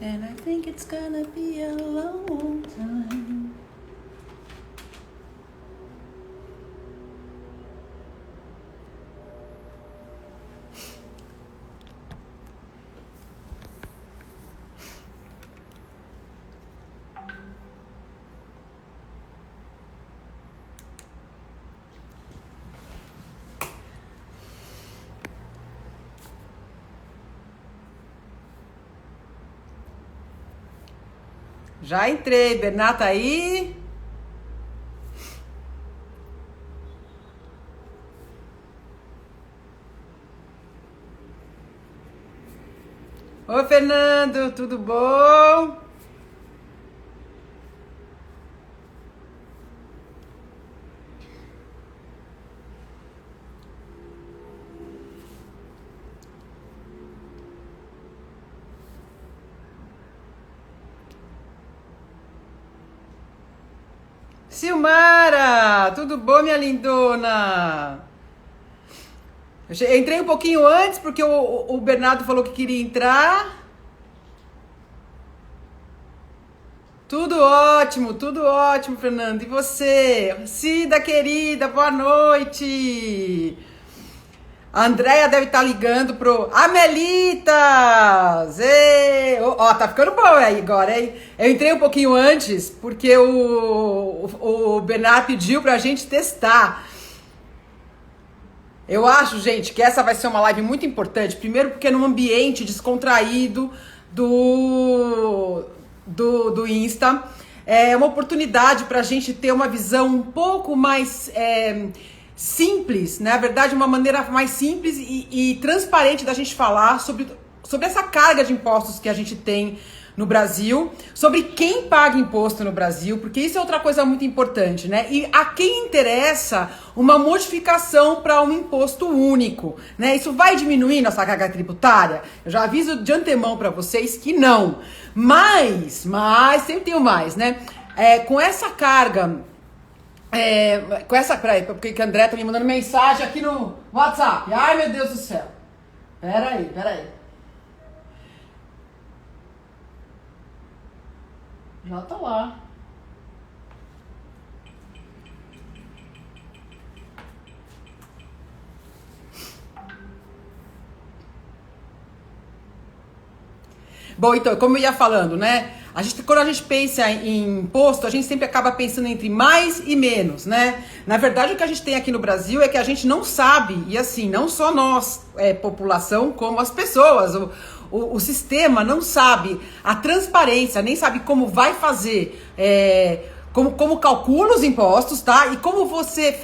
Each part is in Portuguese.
And I think it's gonna be a long time. Já entrei, Bernardo, aí. Oi, Fernando, tudo bom? Silmara, tudo bom, minha lindona? Eu entrei um pouquinho antes porque o Bernardo falou que queria entrar. Tudo ótimo, Fernando. E você? Cida, querida, boa noite. A Andréia deve estar ligando pro Amelitas! Ó, tá ficando bom aí agora, hein? Eu entrei um pouquinho antes porque o Bernardo pediu pra gente testar. Eu acho, gente, que essa vai ser uma live muito importante. Primeiro porque é num ambiente descontraído do Insta. É uma oportunidade pra gente ter uma visão um pouco mais simples, né? Na verdade, uma maneira mais simples e transparente da gente falar sobre essa carga de impostos que a gente tem no Brasil, sobre quem paga imposto no Brasil, porque isso é outra coisa muito importante, né? E a quem interessa uma modificação para um imposto único, né? Isso vai diminuir nossa carga tributária? Eu já aviso de antemão para vocês que não. Mas, sempre tem o mais, né? Com essa carga... Peraí, porque a André tá me mandando mensagem aqui no WhatsApp. Ai, meu Deus do céu. Peraí. Já tá lá. Bom, então, como eu ia falando, né? Quando a gente pensa em imposto, a gente sempre acaba pensando entre mais e menos, né? Na verdade, o que a gente tem aqui no Brasil é que a gente não sabe, e assim, não só nós, população, como as pessoas, o sistema não sabe a transparência, nem sabe como vai fazer, como calcula os impostos, tá? E como você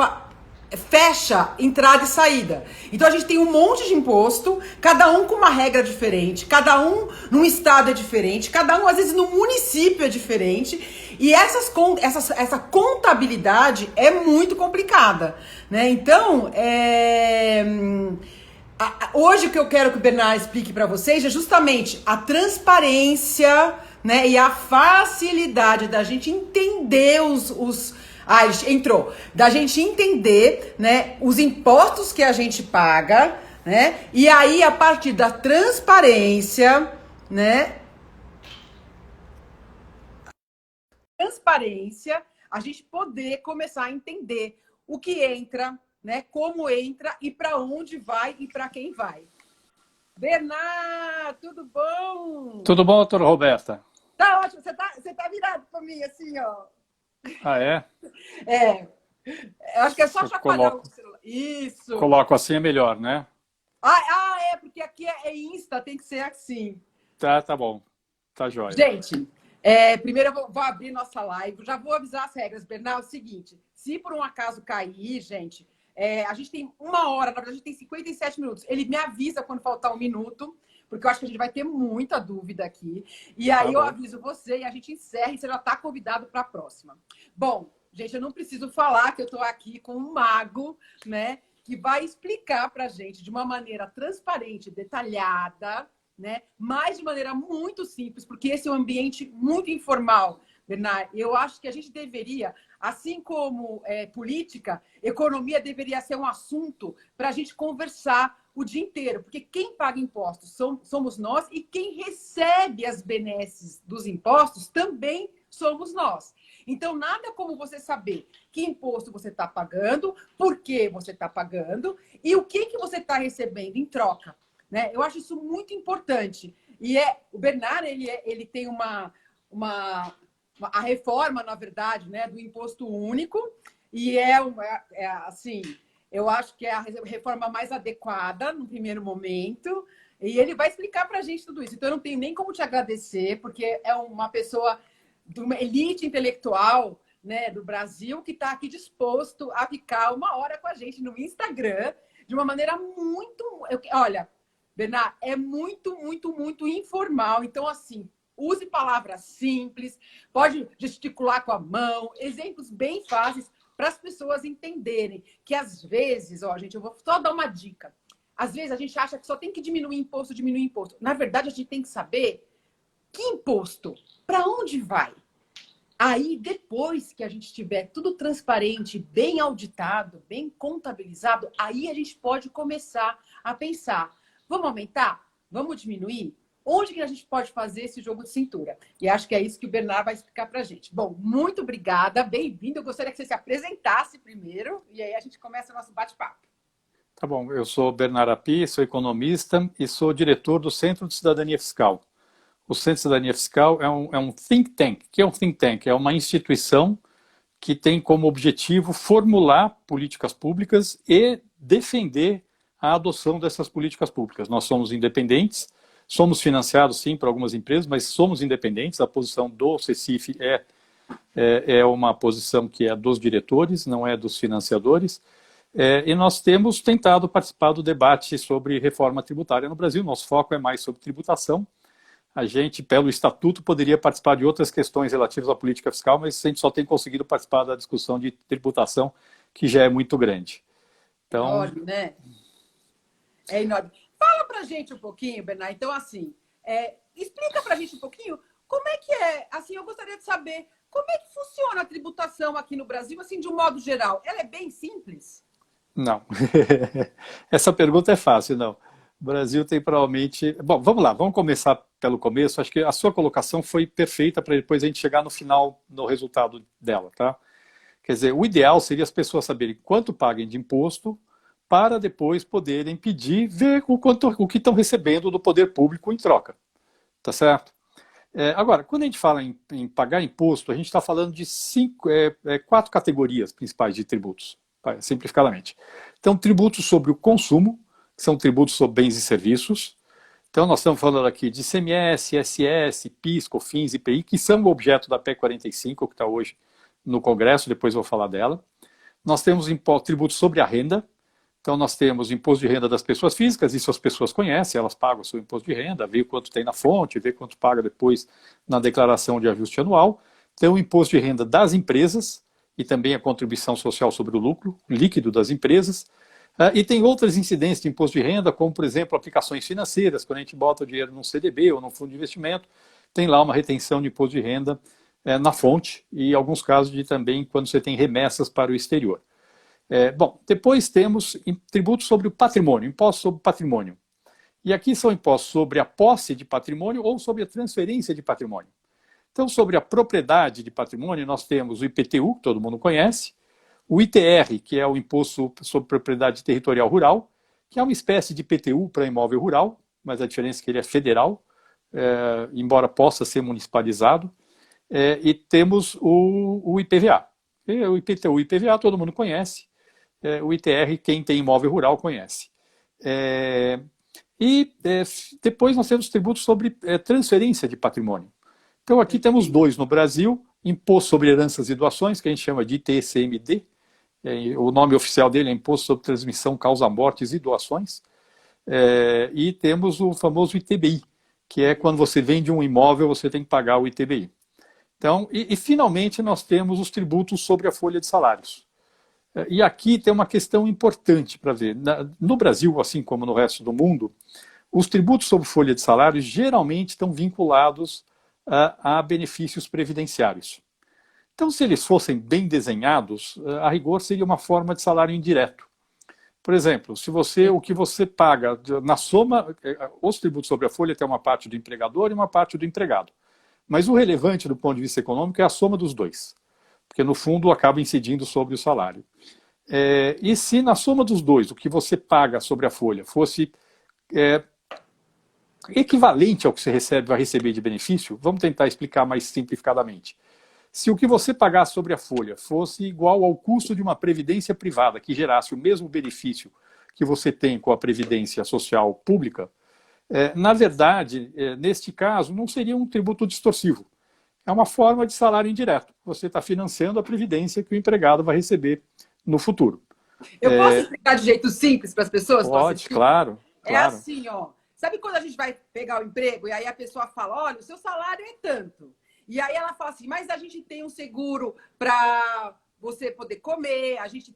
fecha entrada e saída. Então a gente tem um monte de imposto, cada um com uma regra diferente, cada um num estado é diferente, cada um às vezes no município é diferente, e essa contabilidade é muito complicada, né? Então, hoje o que eu quero que o Bernardo explique para vocês é justamente a transparência, né, e a facilidade da gente entender entrou. Da gente entender, né, os impostos que a gente paga, né? E aí, a partir da transparência, né? A gente poder começar a entender o que entra, né? Como entra e para onde vai e para quem vai. Bernardo, tudo bom? Tudo bom, doutora Roberta? Tá ótimo. Você tá virado para mim, assim, ó. Ah, é? Eu acho que é só Eu chacoalhar o celular. Isso. coloco assim é melhor, né? Porque aqui é Insta, tem que ser assim. Tá bom. Tá jóia. Gente, primeiro eu vou abrir nossa live. Já vou avisar as regras, Bernardo. É o seguinte, se por um acaso cair, gente, a gente tem 1 hora, na verdade a gente tem 57 minutos. Ele me avisa quando faltar 1 minuto, porque eu acho que a gente vai ter muita dúvida aqui. E aí eu aviso você e a gente encerra e você já está convidado para a próxima. Bom, gente, eu não preciso falar que eu estou aqui com um mago, né, que vai explicar para a gente de uma maneira transparente, detalhada, né, mas de maneira muito simples, porque esse é um ambiente muito informal, Bernardo. Eu acho que a gente deveria, assim como política, economia deveria ser um assunto para a gente conversar o dia inteiro, porque quem paga impostos somos nós e quem recebe as benesses dos impostos também somos nós. Então, nada como você saber que imposto você está pagando, por que você está pagando e o que você está recebendo em troca. Né? Eu acho isso muito importante. E o Bernard, ele tem a reforma, na verdade, né, do imposto único, e assim, eu acho que é a reforma mais adequada no primeiro momento, e ele vai explicar para a gente tudo isso. Então, eu não tenho nem como te agradecer, porque é uma pessoa de uma elite intelectual, né, do Brasil que está aqui disposto a ficar 1 hora com a gente no Instagram, de uma maneira muito... Olha, Bernard, é muito, muito, muito informal. Então, assim, use palavras simples, pode gesticular com a mão, exemplos bem fáceis para as pessoas entenderem que, às vezes, gente, eu vou só dar uma dica. Às vezes, a gente acha que só tem que diminuir imposto, diminuir imposto. Na verdade, a gente tem que saber que imposto, para onde vai? Aí, depois que a gente tiver tudo transparente, bem auditado, bem contabilizado, aí a gente pode começar a pensar, vamos aumentar? Vamos diminuir? Onde que a gente pode fazer esse jogo de cintura? E acho que é isso que o Bernard vai explicar para a gente. Bom, muito obrigada, bem-vindo. Eu gostaria que você se apresentasse primeiro e aí a gente começa o nosso bate-papo. Tá bom, eu sou Bernard Api, sou economista e sou diretor do Centro de Cidadania Fiscal. O Centro de Cidadania Fiscal é um think tank. O que é um think tank? É uma instituição que tem como objetivo formular políticas públicas e defender a adoção dessas políticas públicas. Nós somos independentes, somos financiados, sim, por algumas empresas, mas somos independentes. A posição do CECIF é uma posição que é dos diretores, não é dos financiadores. E nós temos tentado participar do debate sobre reforma tributária no Brasil. Nosso foco é mais sobre tributação. A gente, pelo estatuto, poderia participar de outras questões relativas à política fiscal, mas a gente só tem conseguido participar da discussão de tributação, que já é muito grande. Então... Enorme, né? É enorme. Fala pra gente um pouquinho, Bernard. Então, assim, explica pra gente um pouquinho como é que é. Assim, eu gostaria de saber como é que funciona a tributação aqui no Brasil, assim, de um modo geral. Ela é bem simples? Não. Essa pergunta é fácil, não. O Brasil tem provavelmente... Bom, vamos lá, vamos começar pelo começo. Acho que a sua colocação foi perfeita para depois a gente chegar no final, no resultado dela, tá? Quer dizer, o ideal seria as pessoas saberem quanto paguem de imposto para depois poderem pedir, ver o que estão recebendo do poder público em troca, tá certo? Agora, quando a gente fala em pagar imposto, a gente está falando de 4 categorias principais de tributos, simplificadamente. Então, tributos sobre o consumo, que são tributos sobre bens e serviços. Então, nós estamos falando aqui de ICMS, ISS, PIS, COFINS, IPI, que são o objeto da PEC 45, que está hoje no Congresso, depois eu vou falar dela. Nós temos tributos sobre a renda. Então, nós temos imposto de renda das pessoas físicas, isso as pessoas conhecem, elas pagam o seu imposto de renda, vê quanto tem na fonte, vê quanto paga depois na declaração de ajuste anual. Tem o imposto de renda das empresas e também a contribuição social sobre o lucro líquido das empresas. E tem outras incidências de imposto de renda, como, por exemplo, aplicações financeiras, quando a gente bota o dinheiro num CDB ou num fundo de investimento, tem lá uma retenção de imposto de renda na fonte e, em alguns casos, também quando você tem remessas para o exterior. Bom, depois temos tributos sobre o patrimônio, impostos sobre o patrimônio. E aqui são impostos sobre a posse de patrimônio ou sobre a transferência de patrimônio. Então, sobre a propriedade de patrimônio, nós temos o IPTU, que todo mundo conhece, o ITR, que é o Imposto sobre Propriedade Territorial Rural, que é uma espécie de IPTU para imóvel rural, mas a diferença é que ele é federal, embora possa ser municipalizado. E temos o IPVA. O IPTU e o IPVA todo mundo conhece. O ITR, quem tem imóvel rural, conhece. Depois nós temos tributos sobre transferência de patrimônio. Então aqui temos 2 no Brasil, Imposto sobre Heranças e Doações, que a gente chama de ITCMD, o nome oficial dele é Imposto sobre Transmissão, Causa-Mortes e Doações, e temos o famoso ITBI, que é quando você vende um imóvel, você tem que pagar o ITBI. Então, finalmente nós temos os tributos sobre a folha de salários. E aqui tem uma questão importante para ver. No Brasil, assim como no resto do mundo, os tributos sobre folha de salários geralmente estão vinculados a benefícios previdenciários. Então, se eles fossem bem desenhados, a rigor seria uma forma de salário indireto. Por exemplo, se você, o que você paga na soma, os tributos sobre a folha tem uma parte do empregador e uma parte do empregado. Mas o relevante do ponto de vista econômico é a soma dos dois, porque no fundo acaba incidindo sobre o salário. E se na soma dos dois o que você paga sobre a folha fosse equivalente ao que você recebe, vai receber de benefício, vamos tentar explicar mais simplificadamente. Se o que você pagasse sobre a folha fosse igual ao custo de uma previdência privada que gerasse o mesmo benefício que você tem com a previdência social pública, na verdade, neste caso, não seria um tributo distorsivo. É uma forma de salário indireto. Você está financiando a previdência que o empregado vai receber no futuro. Eu posso explicar de jeito simples para as pessoas? Pode, claro. É assim, ó. Sabe quando a gente vai pegar o emprego e aí a pessoa fala, olha, o seu salário é tanto. E aí ela fala assim, mas a gente tem um seguro para você poder comer, a gente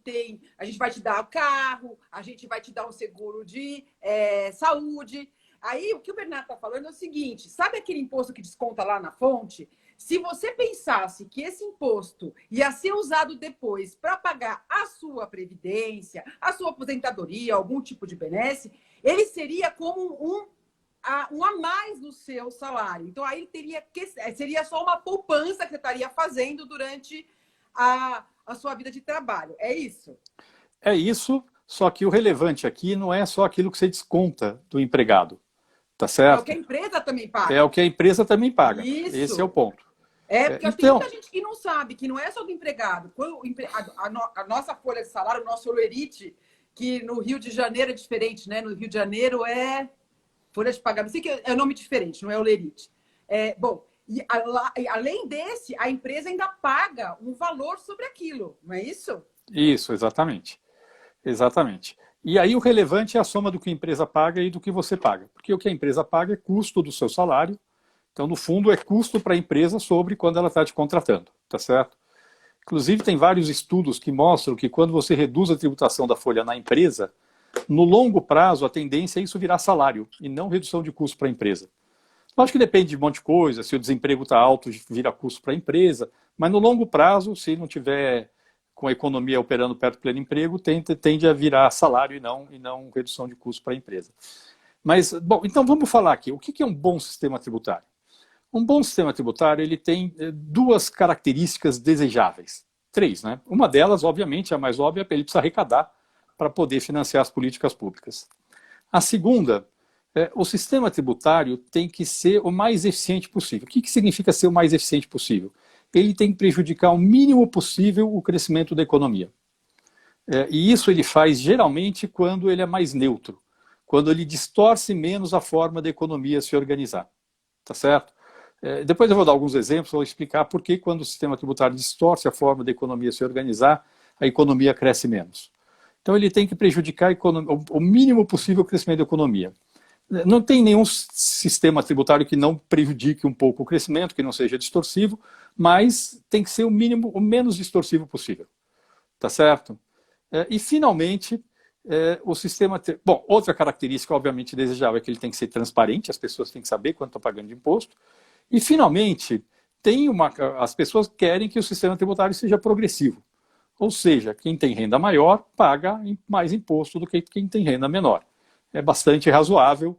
vai te dar o carro, a gente vai te dar um seguro de saúde. Aí o que o Bernardo está falando é o seguinte, sabe aquele imposto que desconta lá na fonte? Se você pensasse que esse imposto ia ser usado depois para pagar a sua previdência, a sua aposentadoria, algum tipo de benesse, ele seria como um a mais no seu salário. Então, aí seria só uma poupança que você estaria fazendo durante a sua vida de trabalho. É isso? É isso, só que o relevante aqui não é só aquilo que você desconta do empregado. Tá certo? É o que a empresa também paga. É o que a empresa também paga. Isso. Esse é o ponto. Porque então, tem muita gente que não sabe, que não é só do empregado. A nossa folha de salário, o nosso olerite, que no Rio de Janeiro é diferente, né? No Rio de Janeiro é folha de pagamento. Sei que é nome diferente, não é olerite. Bom, e além desse, a empresa ainda paga um valor sobre aquilo, não é isso? Isso, exatamente. Exatamente. E aí o relevante é a soma do que a empresa paga e do que você paga. Porque o que a empresa paga é custo do seu salário. Então, no fundo, é custo para a empresa sobre quando ela está te contratando, tá certo? Inclusive, tem vários estudos que mostram que quando você reduz a tributação da folha na empresa, no longo prazo, a tendência é isso virar salário e não redução de custo para a empresa. Lógico que depende de um monte de coisa, se o desemprego está alto, vira custo para a empresa, mas no longo prazo, se não tiver com a economia operando perto do pleno emprego, tende a virar salário e não redução de custo para a empresa. Mas, bom, então vamos falar aqui. O que é um bom sistema tributário? Um bom sistema tributário ele tem duas características desejáveis. Três, né? Uma delas, obviamente, a mais óbvia, ele precisa arrecadar para poder financiar as políticas públicas. A segunda, o sistema tributário tem que ser o mais eficiente possível. O que significa ser o mais eficiente possível? Ele tem que prejudicar o mínimo possível o crescimento da economia. E isso ele faz geralmente quando ele é mais neutro, quando ele distorce menos a forma da economia se organizar. Tá certo? Depois eu vou dar alguns exemplos, vou explicar por que quando o sistema tributário distorce a forma da economia se organizar, a economia cresce menos. Então ele tem que prejudicar o mínimo possível o crescimento da economia. Não tem nenhum sistema tributário que não prejudique um pouco o crescimento, que não seja distorsivo, mas tem que ser o mínimo, o menos distorsivo possível. Tá certo? E finalmente, o sistema... Bom, outra característica obviamente desejável é que ele tem que ser transparente, as pessoas têm que saber quanto estão pagando de imposto. E, finalmente, as pessoas querem que o sistema tributário seja progressivo. Ou seja, quem tem renda maior paga mais imposto do que quem tem renda menor. É bastante razoável,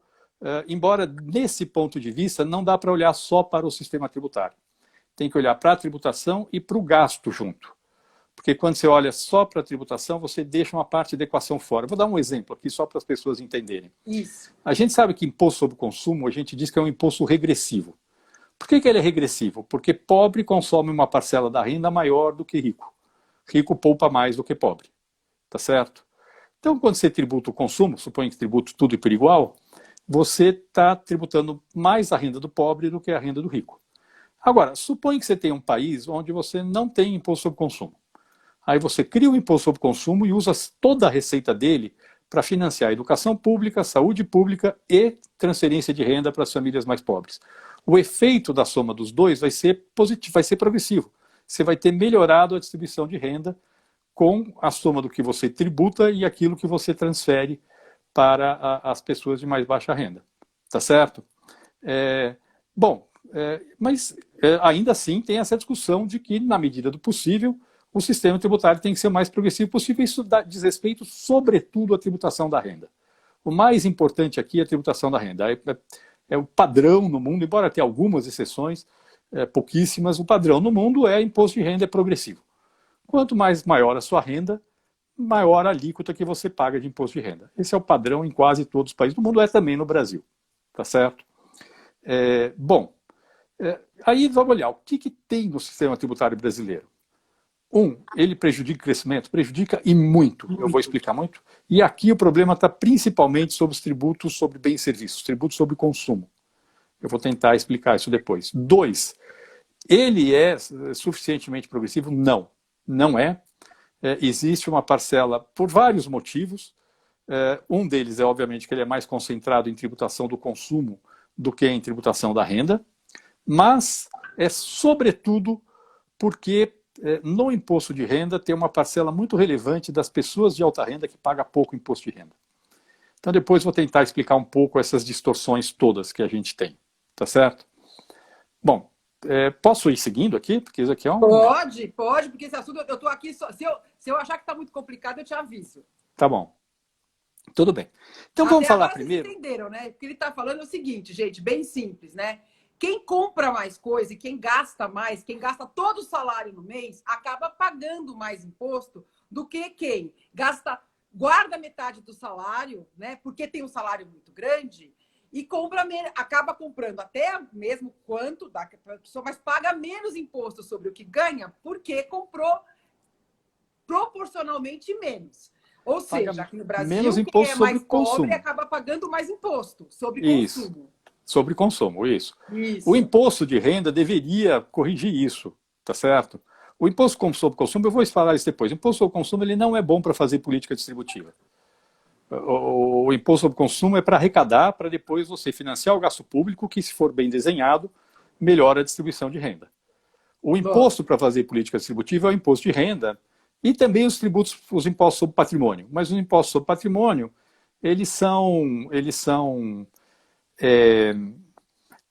embora, nesse ponto de vista, não dá para olhar só para o sistema tributário. Tem que olhar para a tributação e para o gasto junto. Porque quando você olha só para a tributação, você deixa uma parte da equação fora. Vou dar um exemplo aqui, só para as pessoas entenderem. Isso. A gente sabe que imposto sobre consumo, a gente diz que é um imposto regressivo. Por que ele é regressivo? Porque pobre consome uma parcela da renda maior do que rico. Rico poupa mais do que pobre. Tá certo? Então, quando você tributa o consumo, suponho que tributa tudo e por igual, você está tributando mais a renda do pobre do que a renda do rico. Agora, suponho que você tem um país onde você não tem imposto sobre consumo. Aí você cria o imposto sobre consumo e usa toda a receita dele para financiar a educação pública, saúde pública e transferência de renda para as famílias mais pobres. O efeito da soma dos dois vai ser positivo, vai ser progressivo. Você vai ter melhorado a distribuição de renda com a soma do que você tributa e aquilo que você transfere para as pessoas de mais baixa renda. Tá certo? Mas ainda assim tem essa discussão de que, na medida do possível, o sistema tributário tem que ser o mais progressivo possível. Isso diz respeito, sobretudo, à tributação da renda. O mais importante aqui é a tributação da renda. É o padrão no mundo, embora tenha algumas exceções, pouquíssimas, o padrão no mundo é imposto de renda é progressivo. Quanto mais maior a sua renda, maior a alíquota que você paga de imposto de renda. Esse é o padrão em quase todos os países do mundo, é também no Brasil. Tá certo? Aí vamos olhar o que tem no sistema tributário brasileiro. Ele prejudica o crescimento? Prejudica e muito. Eu vou explicar muito. E aqui o problema está principalmente sobre os tributos sobre bens e serviços, tributos sobre consumo. Eu vou tentar explicar isso depois. 2, ele é suficientemente progressivo? Não. Não é. Existe uma parcela por vários motivos. Um deles é, obviamente, que ele é mais concentrado em tributação do consumo do que em tributação da renda. Mas é sobretudo porque no imposto de renda tem uma parcela muito relevante das pessoas de alta renda que paga pouco imposto de renda. Então depois vou tentar explicar um pouco essas distorções todas que a gente tem. Tá certo? Bom, posso ir seguindo aqui? Porque isso aqui é um... Pode, porque esse assunto eu estou aqui... Se eu achar que está muito complicado, eu te aviso. Tá bom. Tudo bem. Então vamos falar primeiro... Vocês entenderam, né? O que ele está falando é o seguinte, gente, bem simples, né? Quem compra mais coisa e quem gasta mais, quem gasta todo o salário no mês, acaba pagando mais imposto do que quem guarda metade do salário, né? Porque tem um salário muito grande e acaba comprando até mesmo quanto da pessoa, mas paga menos imposto sobre o que ganha porque comprou proporcionalmente menos. Ou seja, aqui no Brasil, menos imposto quem é sobre mais consumo. pobre acaba pagando mais imposto sobre consumo. Sobre consumo, isso. O imposto de renda deveria corrigir isso, tá certo? O imposto sobre consumo, eu vou falar isso depois, o imposto sobre consumo ele não é bom para fazer política distributiva. O imposto sobre consumo é para arrecadar, para depois você financiar o gasto público, que se for bem desenhado, melhora a distribuição de renda. O imposto para fazer política distributiva é o imposto de renda e também os impostos sobre patrimônio. Mas os impostos sobre patrimônio,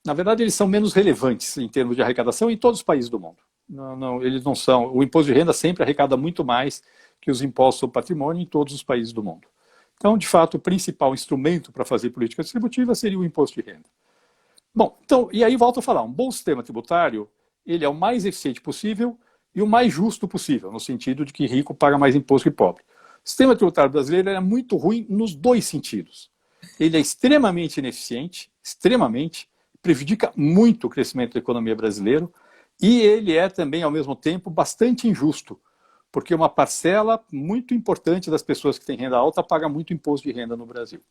na verdade, eles são menos relevantes em termos de arrecadação em todos os países do mundo. Eles não são. O imposto de renda sempre arrecada muito mais que os impostos sobre patrimônio em todos os países do mundo. Então, de fato, o principal instrumento para fazer política distributiva seria o imposto de renda. Bom, então, e aí volto a falar, um bom sistema tributário, ele é o mais eficiente possível e o mais justo possível, no sentido de que rico paga mais imposto que pobre. O sistema tributário brasileiro é muito ruim nos dois sentidos. Ele é extremamente ineficiente, prejudica muito o crescimento da economia brasileira e ele é também, ao mesmo tempo, bastante injusto, porque uma parcela muito importante das pessoas que têm renda alta paga muito imposto de renda no Brasil.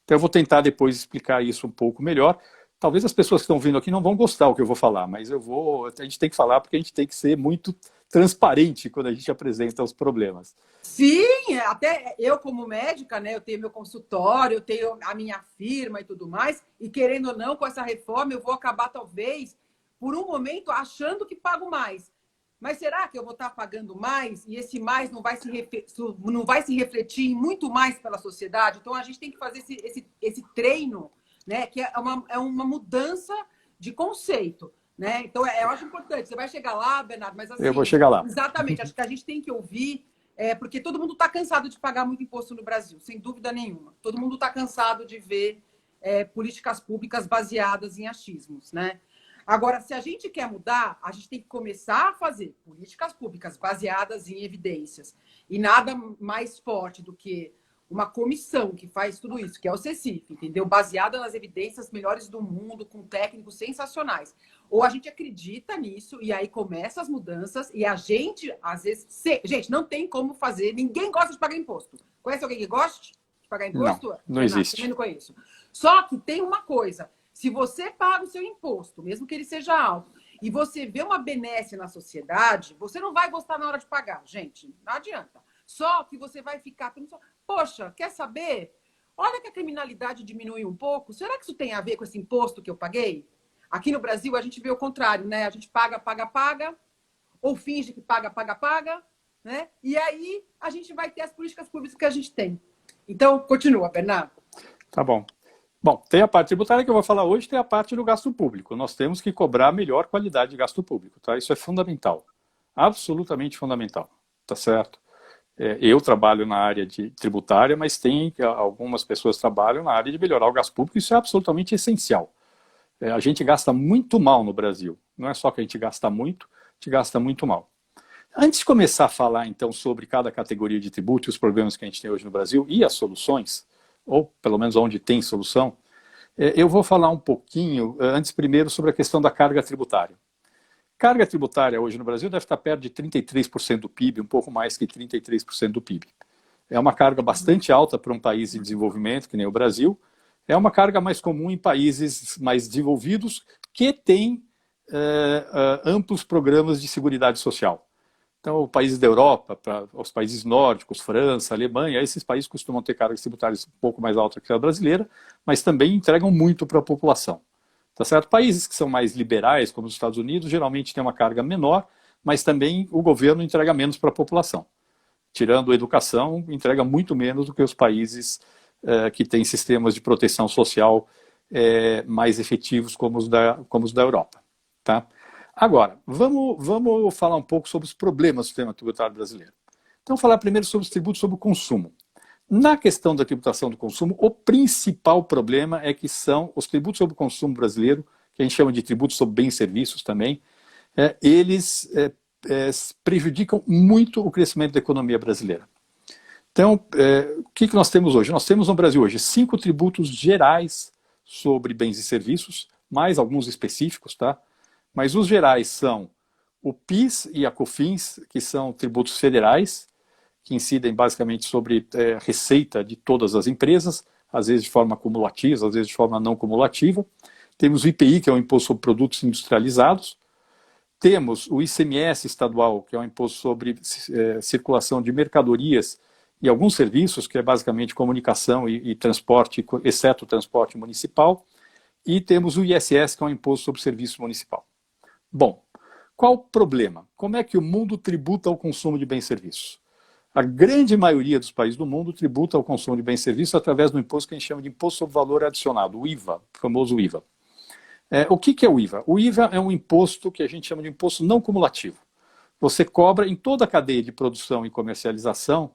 Então eu vou tentar depois explicar isso um pouco melhor. Talvez as pessoas que estão vindo aqui não vão gostar do que eu vou falar, mas a gente tem que falar porque a gente tem que ser muito transparente quando a gente apresenta os problemas. Sim, até eu como médica, né, eu tenho meu consultório, eu tenho a minha firma e tudo mais, e querendo ou não, com essa reforma eu vou acabar talvez, por um momento, achando que pago mais. Mas será que eu vou estar pagando mais e esse mais não vai se refletir em muito mais pela sociedade? Então a gente tem que fazer esse treino, né, que é uma mudança de conceito. Né? Então, eu acho importante. Você vai chegar lá, Bernardo, mas assim... Eu vou chegar lá. Exatamente. Acho que a gente tem que ouvir, porque todo mundo está cansado de pagar muito imposto no Brasil, sem dúvida nenhuma. Todo mundo está cansado de ver políticas públicas baseadas em achismos, né? Agora, se a gente quer mudar, a gente tem que começar a fazer políticas públicas baseadas em evidências. E nada mais forte do que uma comissão que faz tudo isso, que é o CECIF, entendeu? Baseada nas evidências melhores do mundo, com técnicos sensacionais. Ou a gente acredita nisso e aí começa as mudanças e a gente, às vezes... Gente, não tem como fazer. Ninguém gosta de pagar imposto. Conhece alguém que gosta de pagar imposto? Não existe. Também não conheço. Só que tem uma coisa. Se você paga o seu imposto, mesmo que ele seja alto, e você vê uma benesse na sociedade, você não vai gostar na hora de pagar, gente. Não adianta. Só que você vai ficar pensando, poxa, quer saber? Olha que a criminalidade diminui um pouco. Será que isso tem a ver com esse imposto que eu paguei? Aqui no Brasil, a gente vê o contrário, né? A gente paga, ou finge que paga, né? E aí, a gente vai ter as políticas públicas que a gente tem. Então, continua, Bernardo. Tá bom. Bom, tem a parte tributária que eu vou falar hoje, tem a parte do gasto público. Nós temos que cobrar a melhor qualidade de gasto público, tá? Isso é fundamental. absolutamente fundamental, tá certo? Eu trabalho na área de tributária, mas tem algumas pessoas que trabalham na área de melhorar o gasto público, isso é absolutamente essencial. A gente gasta muito mal no Brasil, não é só que a gente gasta muito, a gente gasta muito mal. Antes de começar a falar, então, sobre cada categoria de tributo e os problemas que a gente tem hoje no Brasil e as soluções, ou pelo menos onde tem solução, eu vou falar um pouquinho, antes primeiro, sobre a questão da carga tributária. Carga tributária hoje no Brasil deve estar perto de 33% do PIB, um pouco mais que 33% do PIB. É uma carga bastante alta para um país em desenvolvimento, que nem o Brasil. É uma carga mais comum em países mais desenvolvidos que têm amplos programas de seguridade social. Então, países da Europa, os países nórdicos, França, Alemanha, esses países costumam ter cargas tributárias um pouco mais altas que a brasileira, mas também entregam muito para a população. Tá certo? Países que são mais liberais, como os Estados Unidos, geralmente têm uma carga menor, mas também o governo entrega menos para a população. Tirando a educação, entrega muito menos do que os países que têm sistemas de proteção social mais efetivos, como os da Europa. Tá? Agora, vamos falar um pouco sobre os problemas do sistema tributário brasileiro. Então, falar primeiro sobre os tributos sobre o consumo. Na questão da tributação do consumo, o principal problema é que são os tributos sobre o consumo brasileiro, que a gente chama de tributos sobre bens e serviços também, eles prejudicam muito o crescimento da economia brasileira. Então, o que nós temos hoje? Nós temos no Brasil hoje 5 tributos gerais sobre bens e serviços, mais alguns específicos, tá? Mas os gerais são o PIS e a COFINS, que são tributos federais, que incidem basicamente sobre receita de todas as empresas, às vezes de forma cumulativa, às vezes de forma não cumulativa. Temos o IPI, que é o Imposto sobre Produtos Industrializados. Temos o ICMS estadual, que é o Imposto sobre Circulação de Mercadorias e alguns serviços, que é basicamente comunicação e transporte, exceto o transporte municipal. E temos o ISS, que é o Imposto sobre Serviço Municipal. Bom, qual o problema? Como é que o mundo tributa ao consumo de bens e serviços? A grande maioria dos países do mundo tributa ao consumo de bens e serviços através do imposto que a gente chama de Imposto sobre Valor Adicionado, o IVA, o famoso IVA. O que é o IVA? O IVA é um imposto que a gente chama de imposto não cumulativo. Você cobra em toda a cadeia de produção e comercialização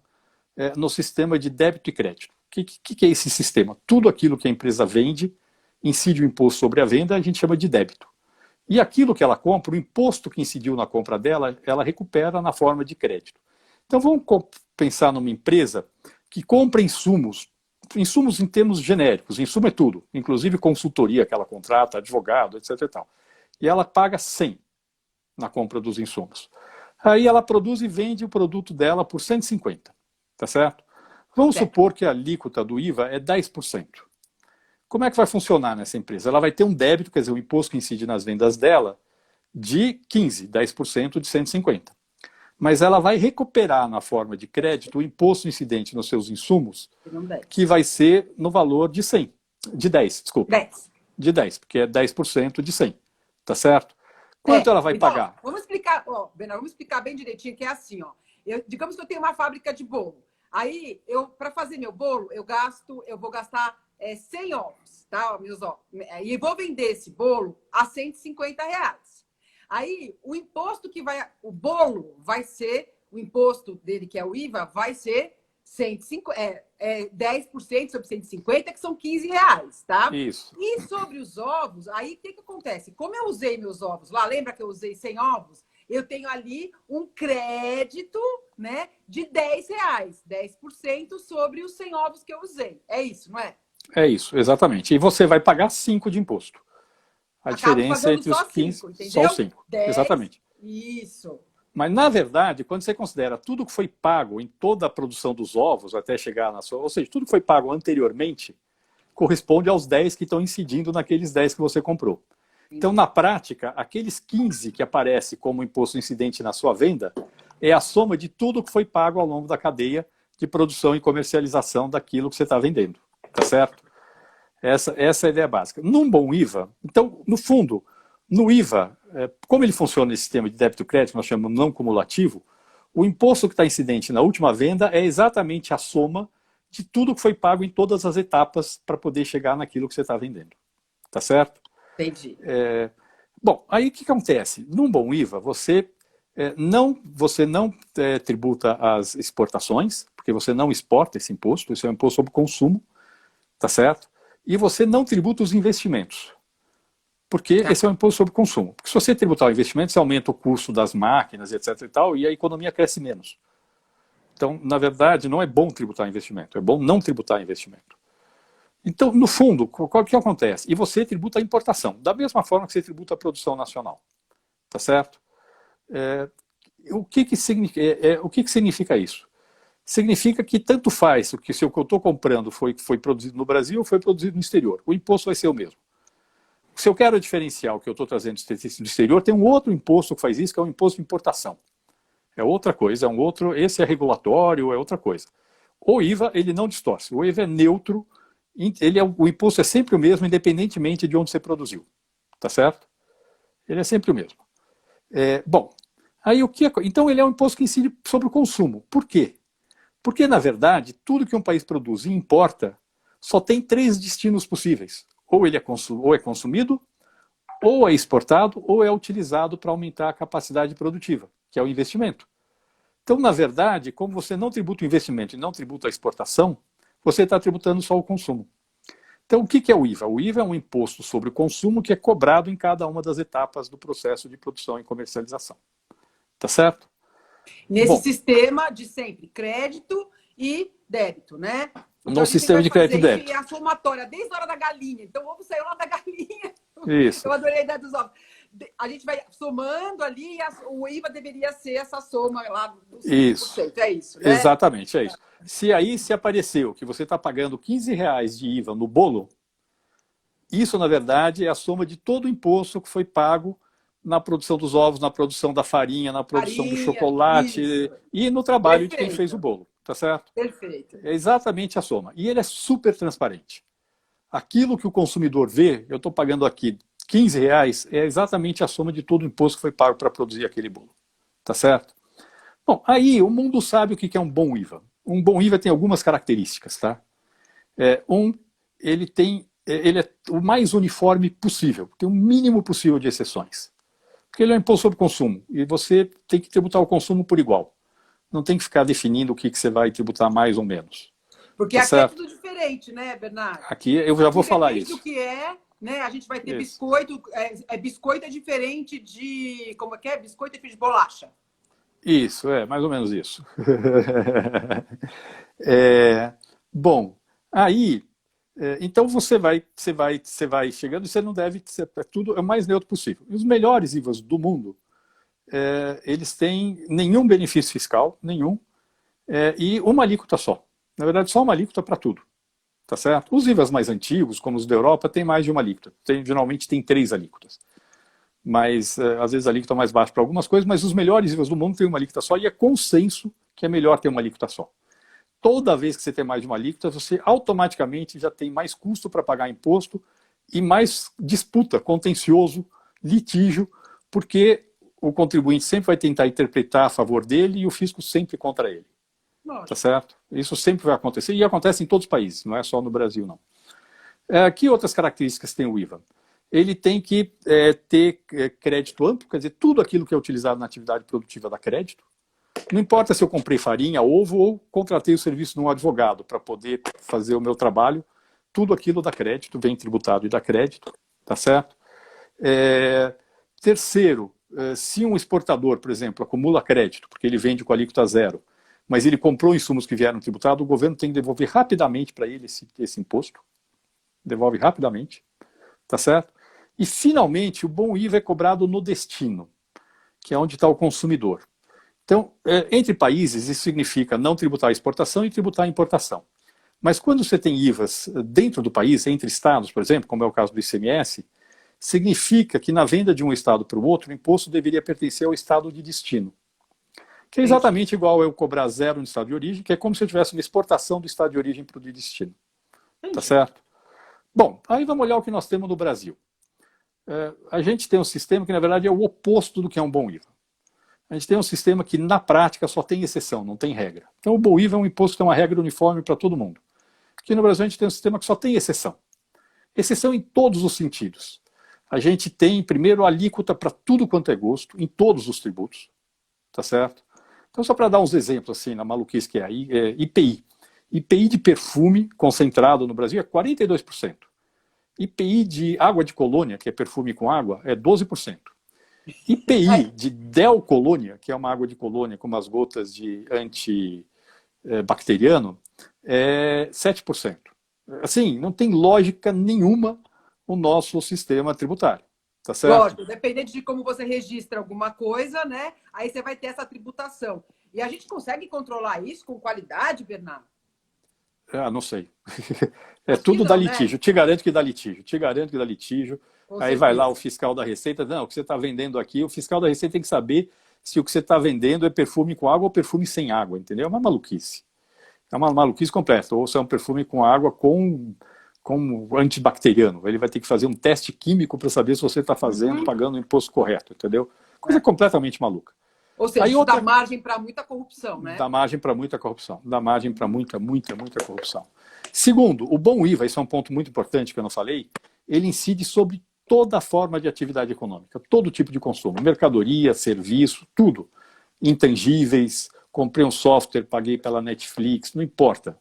no sistema de débito e crédito. O que é esse sistema? Tudo aquilo que a empresa vende incide o imposto sobre a venda, a gente chama de débito. E aquilo que ela compra, o imposto que incidiu na compra dela, ela recupera na forma de crédito. Então vamos pensar numa empresa que compra insumos em termos genéricos, insumo é tudo, inclusive consultoria que ela contrata, advogado, etc. E tal. E ela paga 100 na compra dos insumos. Aí ela produz e vende o produto dela por 150, tá certo? Vamos supor que a alíquota do IVA é 10%. Como é que vai funcionar nessa empresa? Ela vai ter um débito, quer dizer, o imposto que incide nas vendas dela, de 10% de 150. Mas ela vai recuperar na forma de crédito o imposto incidente nos seus insumos, que vai ser no valor de 100, de 10, desculpa. 10. De 10, porque é 10% de 100, tá certo? Quanto ela vai então, pagar? Vamos explicar, Bernardo, vamos explicar bem direitinho, que é assim, ó. Digamos que eu tenho uma fábrica de bolo. Aí, para fazer meu bolo, eu vou gastar 100 ovos, tá? Meus ovos. E vou vender esse bolo a R$ 150. Aí, o imposto o bolo vai ser, o imposto dele, que é o IVA, vai ser 10% sobre 150, que são R$ 15, tá? Isso. E sobre os ovos, aí o que acontece? Como eu usei meus ovos lá, lembra que eu usei 100 ovos? Eu tenho ali um crédito, né, de R$ 10, 10% sobre os 100 ovos que eu usei. É isso, não é? É isso, exatamente. E você vai pagar 5 de imposto. A diferença entre os 15, só os 5. Exatamente. Isso. Mas, na verdade, quando você considera tudo que foi pago em toda a produção dos ovos, até chegar na sua... Ou seja, tudo que foi pago anteriormente, corresponde aos 10 que estão incidindo naqueles 10 que você comprou. Então, na prática, aqueles 15 que aparece como imposto incidente na sua venda, é a soma de tudo que foi pago ao longo da cadeia de produção e comercialização daquilo que você está vendendo. Tá certo? Essa é a ideia básica. Num bom IVA, então, no fundo, no IVA, como ele funciona nesse sistema de débito e crédito, nós chamamos não cumulativo, o imposto que está incidente na última venda é exatamente a soma de tudo que foi pago em todas as etapas para poder chegar naquilo que você está vendendo. Tá certo? Entendi. Bom, aí o que acontece? Num bom IVA, você Você não tributa as exportações, porque você não exporta esse imposto, isso é um imposto sobre consumo, tá certo? E você não tributa os investimentos, porque esse é um imposto sobre consumo. Porque se você tributar o investimento, você aumenta o custo das máquinas, etc. e tal, e a economia cresce menos. Então, na verdade, não é bom tributar investimento, é bom não tributar investimento. Então, no fundo, o que acontece? E você tributa a importação, da mesma forma que você tributa a produção nacional, tá certo? O que significa isso? Significa que tanto faz o que se o que eu estou comprando foi produzido no Brasil ou foi produzido no exterior. O imposto vai ser o mesmo. Se eu quero diferenciar o que eu estou trazendo do exterior, tem um outro imposto que faz isso, que é o imposto de importação. É outra coisa, esse é regulatório, é outra coisa. O IVA, ele não distorce. O IVA é neutro, o imposto é sempre o mesmo, independentemente de onde você produziu. Tá certo? Ele é sempre o mesmo. Bom, aí então ele é um imposto que incide sobre o consumo. Por quê? Porque, na verdade, tudo que um país produz e importa só tem 3 destinos possíveis. Ou ele é consumido, ou é exportado, ou é utilizado para aumentar a capacidade produtiva, que é o investimento. Então, na verdade, como você não tributa o investimento e não tributa a exportação, você está tributando só o consumo. Então, o que é o IVA? O IVA é um imposto sobre o consumo que é cobrado em cada uma das etapas do processo de produção e comercialização. Tá certo? Nesse sistema de sempre, crédito e débito, né? Então, no sistema de crédito e débito. É a somatória, desde a hora da galinha. Então, o ovo saiu lá da galinha. Isso. Eu adorei a ideia dos ovos. A gente vai somando ali, o IVA deveria ser essa soma lá dos 5%. Isso. É isso, né? Exatamente, é isso. Se apareceu que você está pagando R$15 de IVA no bolo, isso, na verdade, é a soma de todo o imposto que foi pago na produção dos ovos, na produção da farinha, na produção do chocolate e no trabalho de quem fez o bolo. Tá certo? Perfeito. É exatamente a soma. E ele é super transparente. Aquilo que o consumidor vê, eu estou pagando aqui R$15, é exatamente a soma de todo o imposto que foi pago para produzir aquele bolo. Tá certo? Bom, aí o mundo sabe o que é um bom IVA. Um bom IVA tem algumas características, tá? Ele é o mais uniforme possível, tem o mínimo possível de exceções. Porque ele é um imposto sobre consumo, e você tem que tributar o consumo por igual. Não tem que ficar definindo o que você vai tributar mais ou menos. Porque aqui é tudo diferente, né, Bernardo? Aqui eu já vou falar isso. Do que né? A gente vai ter biscoito. Biscoito é diferente de. Como é que é? Biscoito é feito de bolacha. Isso, mais ou menos isso. Bom, aí, então você vai chegando e você não deve. Tudo é o mais neutro possível. E os melhores IVAs do mundo. Eles têm nenhum benefício fiscal, nenhum, e uma alíquota só. Na verdade, só uma alíquota para tudo. Tá certo? Os IVAs mais antigos, como os da Europa, têm mais de uma alíquota. Geralmente tem 3 alíquotas. Mas, às vezes, a alíquota é mais baixa para algumas coisas, mas os melhores IVAs do mundo têm uma alíquota só e é consenso que é melhor ter uma alíquota só. Toda vez que você tem mais de uma alíquota, você automaticamente já tem mais custo para pagar imposto e mais disputa, contencioso, litígio, porque o contribuinte sempre vai tentar interpretar a favor dele e o fisco sempre contra ele. Tá certo? Isso sempre vai acontecer e acontece em todos os países, não é só no Brasil, não. Que outras características tem o IVA? Ele tem que ter crédito amplo, quer dizer, tudo aquilo que é utilizado na atividade produtiva dá crédito. Não importa se eu comprei farinha, ovo ou contratei o serviço de um advogado para poder fazer o meu trabalho, tudo aquilo dá crédito, vem tributado e dá crédito, tá certo? Terceiro, se um exportador, por exemplo, acumula crédito, porque ele vende com alíquota zero, mas ele comprou insumos que vieram tributados, o governo tem que devolver rapidamente para ele esse imposto. Devolve rapidamente, tá certo? E, finalmente, o bom IVA é cobrado no destino, que é onde está o consumidor. Então, entre países, isso significa não tributar a exportação e tributar a importação. Mas quando você tem IVAs dentro do país, entre estados, por exemplo, como é o caso do ICMS, significa que na venda de um estado para o outro, o imposto deveria pertencer ao estado de destino. Que é exatamente igual eu cobrar zero no estado de origem, que é como se eu tivesse uma exportação do estado de origem para o de destino. Tá certo? Bom, aí vamos olhar o que nós temos no Brasil. A gente tem um sistema que, na verdade, é o oposto do que é um bom IVA. A gente tem um sistema que, na prática, só tem exceção, não tem regra. Então, o bom IVA é um imposto que tem uma regra uniforme para todo mundo. Aqui no Brasil, a gente tem um sistema que só tem exceção. Exceção em todos os sentidos. A gente tem, primeiro, a alíquota para tudo quanto é gosto, em todos os tributos. tá certo? Então, só para dar uns exemplos, assim, na maluquice que é, IPI. IPI de perfume concentrado no Brasil é 42%. IPI de água de colônia, que é perfume com água, é 12%. IPI de Del Colônia, que é uma água de colônia com umas gotas de antibacteriano, é 7%. Assim, não tem lógica nenhuma o nosso sistema tributário. Tá certo? Lógico, dependendo de como você registra alguma coisa, né? Aí você vai ter essa tributação. E a gente consegue controlar isso com qualidade, Bernardo? Ah, não sei. É Acho que tudo não, dá né? litígio. Te garanto que dá litígio. Te garanto que dá litígio. Com Aí vai certeza. lá o fiscal da Receita. Não, o que você está vendendo aqui, o fiscal da Receita tem que saber se o que você está vendendo é perfume com água ou perfume sem água, entendeu? É uma maluquice. É uma maluquice completa. Ou se é um perfume com água com antibacteriano. Ele vai ter que fazer um teste químico para saber se você está fazendo, pagando o imposto correto, entendeu? Coisa completamente maluca. Ou seja, Aí isso outra... dá margem para muita corrupção, né? Dá margem para muita corrupção. Dá margem para muita corrupção. Segundo, o bom IVA, isso é um ponto muito importante que eu não falei, ele incide sobre toda forma de atividade econômica, todo tipo de consumo, mercadoria, serviço, tudo. Intangíveis, comprei um software, paguei pela Netflix, não importa.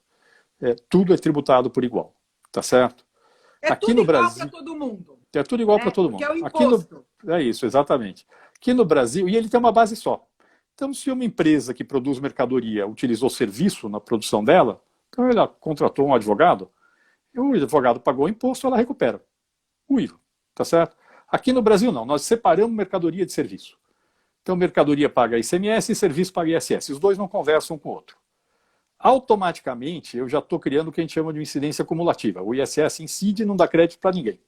Tudo é tributado por igual, tá certo? É Aqui tudo no igual Brasil, para todo mundo. é tudo igual para todo Porque mundo. é o imposto. É isso, exatamente. Aqui no Brasil, e ele tem uma base só. Então, se uma empresa que produz mercadoria utilizou serviço na produção dela, então ela contratou um advogado, e o advogado pagou o imposto, ela recupera o IVA, tá certo? Aqui no Brasil não, nós separamos mercadoria de serviço. Então, mercadoria paga ICMS e serviço paga ISS. Os dois não conversam um com o outro. Automaticamente, eu já estou criando o que a gente chama de incidência cumulativa. O ISS incide e não dá crédito para ninguém,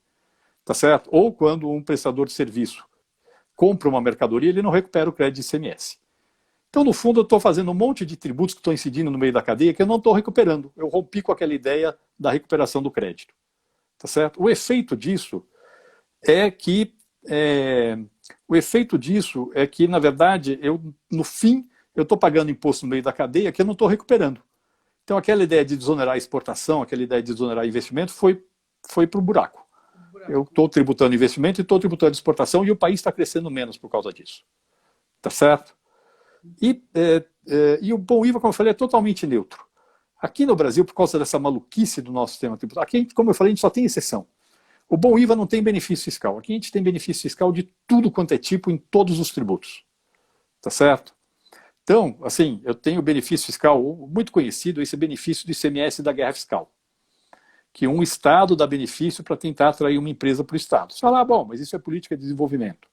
tá certo? Ou quando um prestador de serviço compra uma mercadoria, ele não recupera o crédito de ICMS. Então, no fundo, eu estou fazendo um monte de tributos que estão incidindo no meio da cadeia que eu não estou recuperando. Eu rompi com aquela ideia da recuperação do crédito. Tá certo? O efeito disso é que, na verdade, no fim, eu estou pagando imposto no meio da cadeia que eu não estou recuperando. Então, aquela ideia de desonerar a exportação, aquela ideia de desonerar investimento foi para o buraco. Eu estou tributando investimento e estou tributando exportação e o país está crescendo menos por causa disso. Tá certo? E o bom IVA, como eu falei, é totalmente neutro. Aqui no Brasil, por causa dessa maluquice do nosso sistema tributário, aqui, como eu falei, a gente só tem exceção. O bom IVA não tem benefício fiscal. Aqui a gente tem benefício fiscal de tudo quanto é tipo em todos os tributos. Tá certo? Então, assim, eu tenho benefício fiscal muito conhecido, esse benefício do ICMS da guerra fiscal. Que um Estado dá benefício para tentar atrair uma empresa para o Estado. Você fala, bom, mas isso é política de desenvolvimento.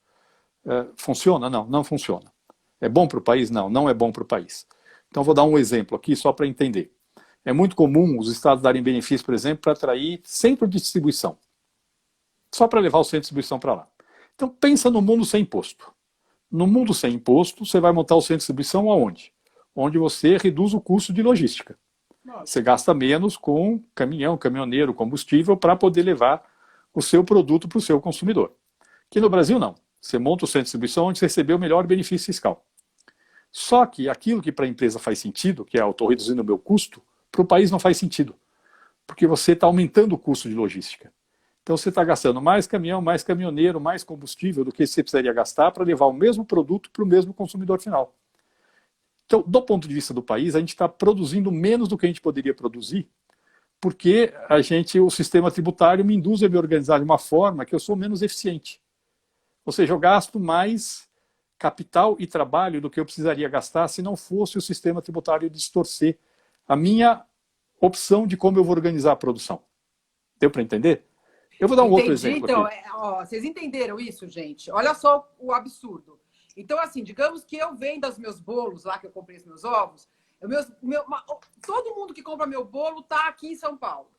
Funciona? Não, não funciona. É bom para o país? Não, não é bom para o país. Então, vou dar um exemplo aqui só para entender. É muito comum os estados darem benefício, por exemplo, para atrair centro de distribuição. Só para levar o centro de distribuição para lá. Então, pensa no mundo sem imposto. No mundo sem imposto, você vai montar o centro de distribuição aonde? Onde você reduz o custo de logística. Você gasta menos com caminhão, caminhoneiro, combustível para poder levar o seu produto para o seu consumidor. Aqui no Brasil, não. Você monta o centro de distribuição onde você recebeu o melhor benefício fiscal. Só que aquilo que para a empresa faz sentido, que é eu estou reduzindo o meu custo, para o país não faz sentido. Porque você está aumentando o custo de logística. Então você está gastando mais caminhão, mais caminhoneiro, mais combustível do que você precisaria gastar para levar o mesmo produto para o mesmo consumidor final. Então, do ponto de vista do país, a gente está produzindo menos do que a gente poderia produzir, porque o sistema tributário me induz a me organizar de uma forma que eu sou menos eficiente. Ou seja, eu gasto mais capital e trabalho do que eu precisaria gastar se não fosse o sistema tributário distorcer a minha opção de como eu vou organizar a produção. Deu para entender? Eu vou dar um outro exemplo então, aqui. Vocês entenderam isso, gente? Olha só o absurdo. Então, assim, digamos que eu venda os meus bolos lá, que eu comprei os meus ovos, todo mundo que compra meu bolo está aqui em São Paulo.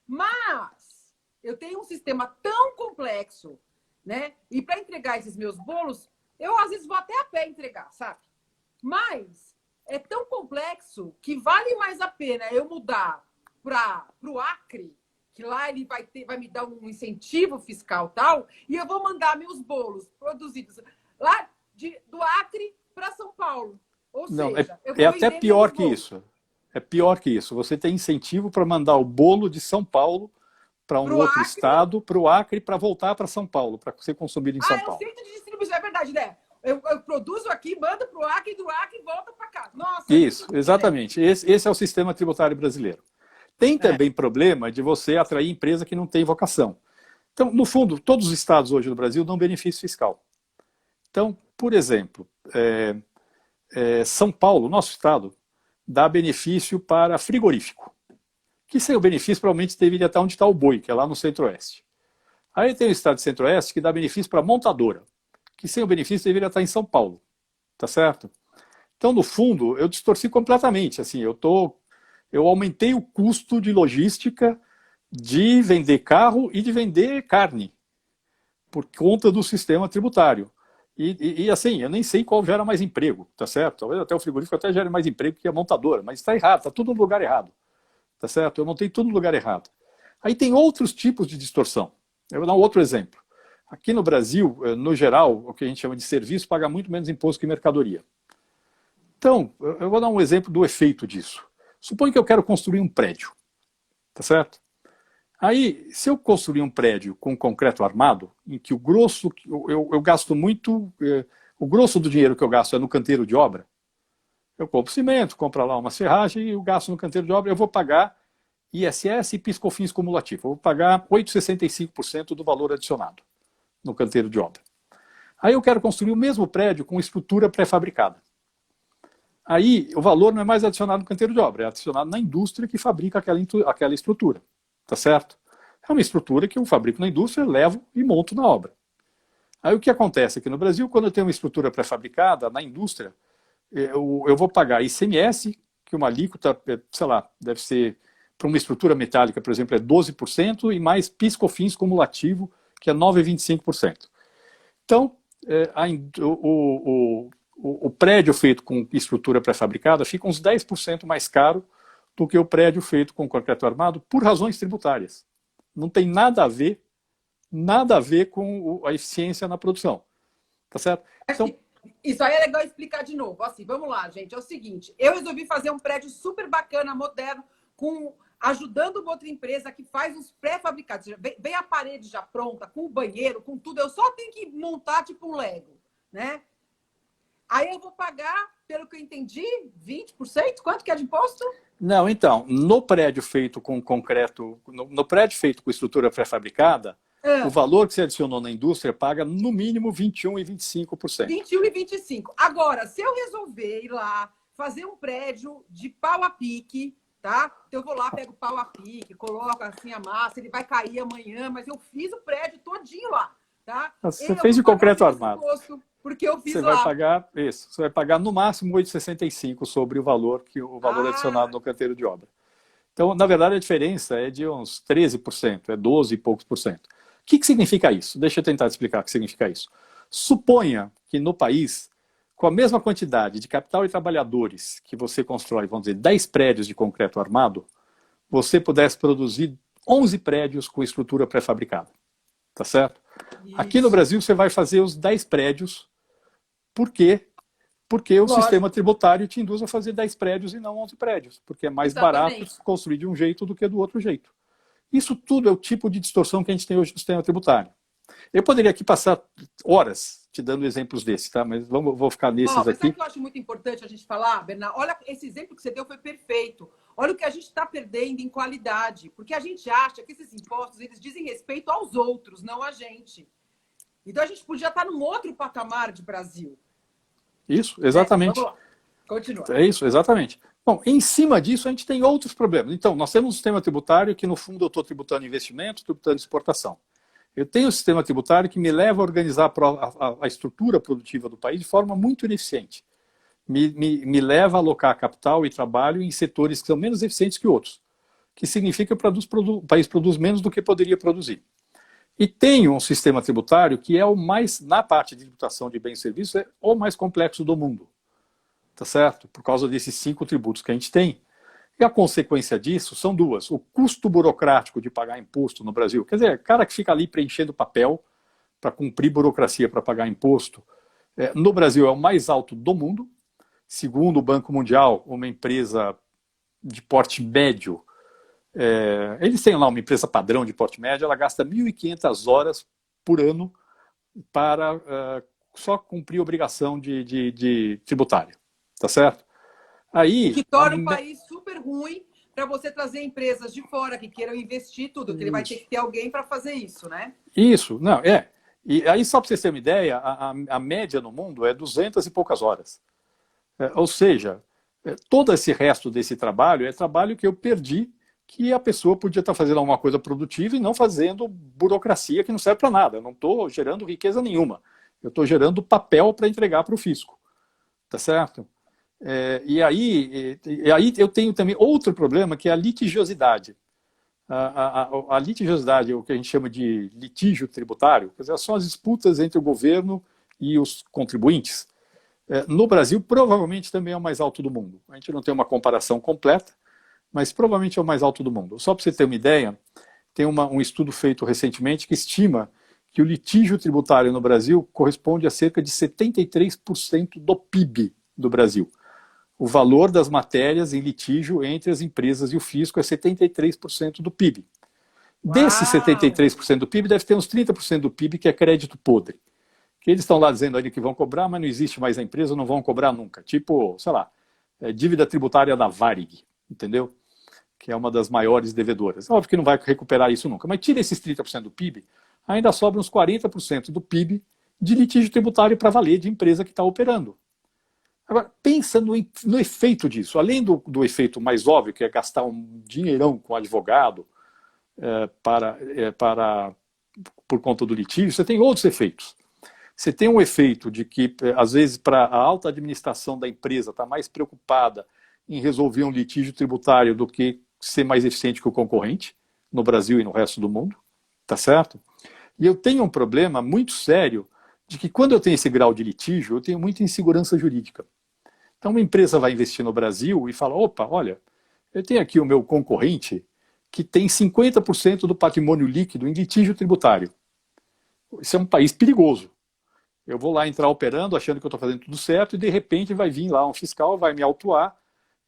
Mas eu tenho um sistema tão complexo, né? E para entregar esses meus bolos, eu às vezes vou até a pé entregar, sabe? Mas é tão complexo que vale mais a pena eu mudar para o Acre, que lá ele vai me dar um incentivo fiscal tal, e eu vou mandar meus bolos produzidos lá do Acre para São Paulo. Ou Não, seja, é até pior que isso. É pior que isso. Você tem incentivo para mandar o bolo de São Paulo para um outro estado, para o Acre, para voltar para São Paulo, para ser consumido em São Paulo. É o centro de distribuição, é verdade, né? Eu produzo aqui, mando para o Acre, e do Acre volta para cá. Nossa, Isso, exatamente. Esse é o sistema tributário brasileiro. Tem também problema de você atrair empresa que não tem vocação. Então, no fundo, todos os estados hoje no Brasil dão benefício fiscal. Então, por exemplo, São Paulo, nosso estado, dá benefício para frigorífico, que sem o benefício provavelmente deveria estar onde está o boi, que é lá no Centro-Oeste. Aí tem o estado de Centro-Oeste que dá benefício para montadora, que sem o benefício deveria estar em São Paulo, tá certo? Então, no fundo, eu distorci completamente, assim, eu aumentei o custo de logística de vender carro e de vender carne, por conta do sistema tributário. E assim, eu nem sei qual gera mais emprego, tá certo? Talvez até o frigorífico até gere mais emprego que a montadora, mas está errado, está tudo no lugar errado, tá certo? Eu montei tudo no lugar errado. Aí tem outros tipos de distorção. Eu vou dar um outro exemplo. Aqui no Brasil, no geral, o que a gente chama de serviço paga muito menos imposto que mercadoria. Então, eu vou dar um exemplo do efeito disso. Suponha que eu quero construir um prédio, tá certo? Aí, se eu construir um prédio com concreto armado, em que o grosso, eu gasto muito, o grosso do dinheiro que eu gasto é no canteiro de obra, eu compro cimento, compro lá uma serragem e eu gasto no canteiro de obra, eu vou pagar ISS e PIS/COFINS cumulativo. Eu vou pagar 8,65% do valor adicionado no canteiro de obra. Aí eu quero construir o mesmo prédio com estrutura pré-fabricada. Aí o valor não é mais adicionado no canteiro de obra, é adicionado na indústria que fabrica aquela estrutura. Tá certo? É uma estrutura que eu fabrico na indústria, levo e monto na obra. Aí o que acontece aqui no Brasil, quando eu tenho uma estrutura pré-fabricada na indústria, eu vou pagar ICMS, que uma alíquota, sei lá, deve ser, para uma estrutura metálica, por exemplo, é 12%, e mais PIS/COFINS cumulativo, que é 9,25%. Então, o prédio feito com estrutura pré-fabricada fica uns 10% mais caro do que o prédio feito com concreto armado por razões tributárias. Não tem nada a ver com a eficiência na produção. Tá certo? Então, isso aí é legal explicar de novo. Assim, vamos lá, gente. É o seguinte, eu resolvi fazer um prédio super bacana, moderno, ajudando uma outra empresa que faz uns pré-fabricados. Vem a parede já pronta, com o banheiro, com tudo. Eu só tenho que montar tipo um Lego, né? Aí eu vou pagar, pelo que eu entendi, 20%? Quanto que é de imposto? Não, então, no prédio feito com concreto, no prédio feito com estrutura pré-fabricada, o valor que você adicionou na indústria paga no mínimo 21 e 25%. 21 e 25%. Agora, se eu resolver ir lá fazer um prédio de pau a pique, tá? Então eu vou lá, pego pau a pique, coloco assim a massa, ele vai cair amanhã, mas eu fiz o prédio todinho lá, tá? Você fez de concreto armado. Porque eu fiz você lá. Vai pagar isso. Você vai pagar no máximo 8,65 sobre o valor adicionado no canteiro de obra. Então, na verdade, a diferença é de uns 13%, é 12 e poucos por cento. O que significa isso? Deixa eu tentar explicar o que significa isso. Suponha que no país, com a mesma quantidade de capital e trabalhadores que você constrói, vamos dizer, 10 prédios de concreto armado, você pudesse produzir 11 prédios com estrutura pré-fabricada. Tá certo? Isso. Aqui no Brasil, você vai fazer os 10 prédios. Por quê? Porque o sistema tributário te induz a fazer 10 prédios e não 11 prédios. Porque é mais barato construir de um jeito do que do outro jeito. Isso tudo é o tipo de distorção que a gente tem hoje no sistema tributário. Eu poderia aqui passar horas te dando exemplos desses, tá? Mas vou ficar nesses aqui. Sabe o que eu acho muito importante a gente falar, Bernardo? Olha, esse exemplo que você deu foi perfeito. Olha o que a gente está perdendo em qualidade. Porque a gente acha que esses impostos, eles dizem respeito aos outros, não a gente. Então a gente podia estar num outro patamar de Brasil. Isso, exatamente. Vamos lá. Continua. É isso, exatamente. Bom, em cima disso a gente tem outros problemas. Então, nós temos um sistema tributário que, no fundo, eu estou tributando investimento, tributando exportação. Eu tenho um sistema tributário que me leva a organizar a estrutura produtiva do país de forma muito ineficiente. Me leva a alocar capital e trabalho em setores que são menos eficientes que outros. Que significa que o país produz menos do que poderia produzir. E tem um sistema tributário que é o mais, na parte de tributação de bens e serviços, é o mais complexo do mundo. Tá certo? Por causa desses 5 tributos que a gente tem. E a consequência disso são duas. O custo burocrático de pagar imposto no Brasil. Quer dizer, cara que fica ali preenchendo papel para cumprir burocracia para pagar imposto, no Brasil é o mais alto do mundo. Segundo o Banco Mundial, uma empresa de porte médio, eles têm lá uma empresa padrão de porte médio, ela gasta 1.500 horas por ano para só cumprir obrigação de tributária, tá certo? Aí, O que torna o país super ruim para você trazer empresas de fora que queiram investir tudo, que ele vai ter que ter alguém para fazer isso, né? Isso, não, é. E aí, só para vocês terem uma ideia, a média no mundo é 200 e poucas horas. Ou seja, todo esse resto desse trabalho é trabalho que eu perdi, que a pessoa podia estar fazendo alguma coisa produtiva e não fazendo burocracia que não serve para nada. Eu não estou gerando riqueza nenhuma. Eu estou gerando papel para entregar para o fisco. Tá certo? E aí eu tenho também outro problema, que é a litigiosidade. A litigiosidade, o que a gente chama de litígio tributário, quer dizer, são as disputas entre o governo e os contribuintes. No Brasil, provavelmente também é o mais alto do mundo. A gente não tem uma comparação completa, mas provavelmente é o mais alto do mundo. Só para você ter uma ideia, tem um estudo feito recentemente que estima que o litígio tributário no Brasil corresponde a cerca de 73% do PIB do Brasil. O valor das matérias em litígio entre as empresas e o fisco é 73% do PIB. Desses 73% do PIB, deve ter uns 30% do PIB que é crédito podre. Que eles estão lá dizendo ali que vão cobrar, mas não existe mais a empresa, não vão cobrar nunca. Tipo, sei lá, dívida tributária da Varig, entendeu? Que é uma das maiores devedoras. Óbvio que não vai recuperar isso nunca, mas tira esses 30% do PIB, ainda sobra uns 40% do PIB de litígio tributário para valer de empresa que está operando. Agora, pensa no efeito disso. Além do efeito mais óbvio, que é gastar um dinheirão com advogado por conta do litígio, você tem outros efeitos. Você tem um efeito de que, às vezes, para a alta administração da empresa estar mais preocupada em resolver um litígio tributário do que ser mais eficiente que o concorrente, no Brasil e no resto do mundo, tá certo? E eu tenho um problema muito sério de que quando eu tenho esse grau de litígio, eu tenho muita insegurança jurídica. Então uma empresa vai investir no Brasil e fala, opa, olha, eu tenho aqui o meu concorrente que tem 50% do patrimônio líquido em litígio tributário. Isso é um país perigoso. Eu vou lá entrar operando, achando que eu estou fazendo tudo certo, e de repente vai vir lá um fiscal, vai me autuar,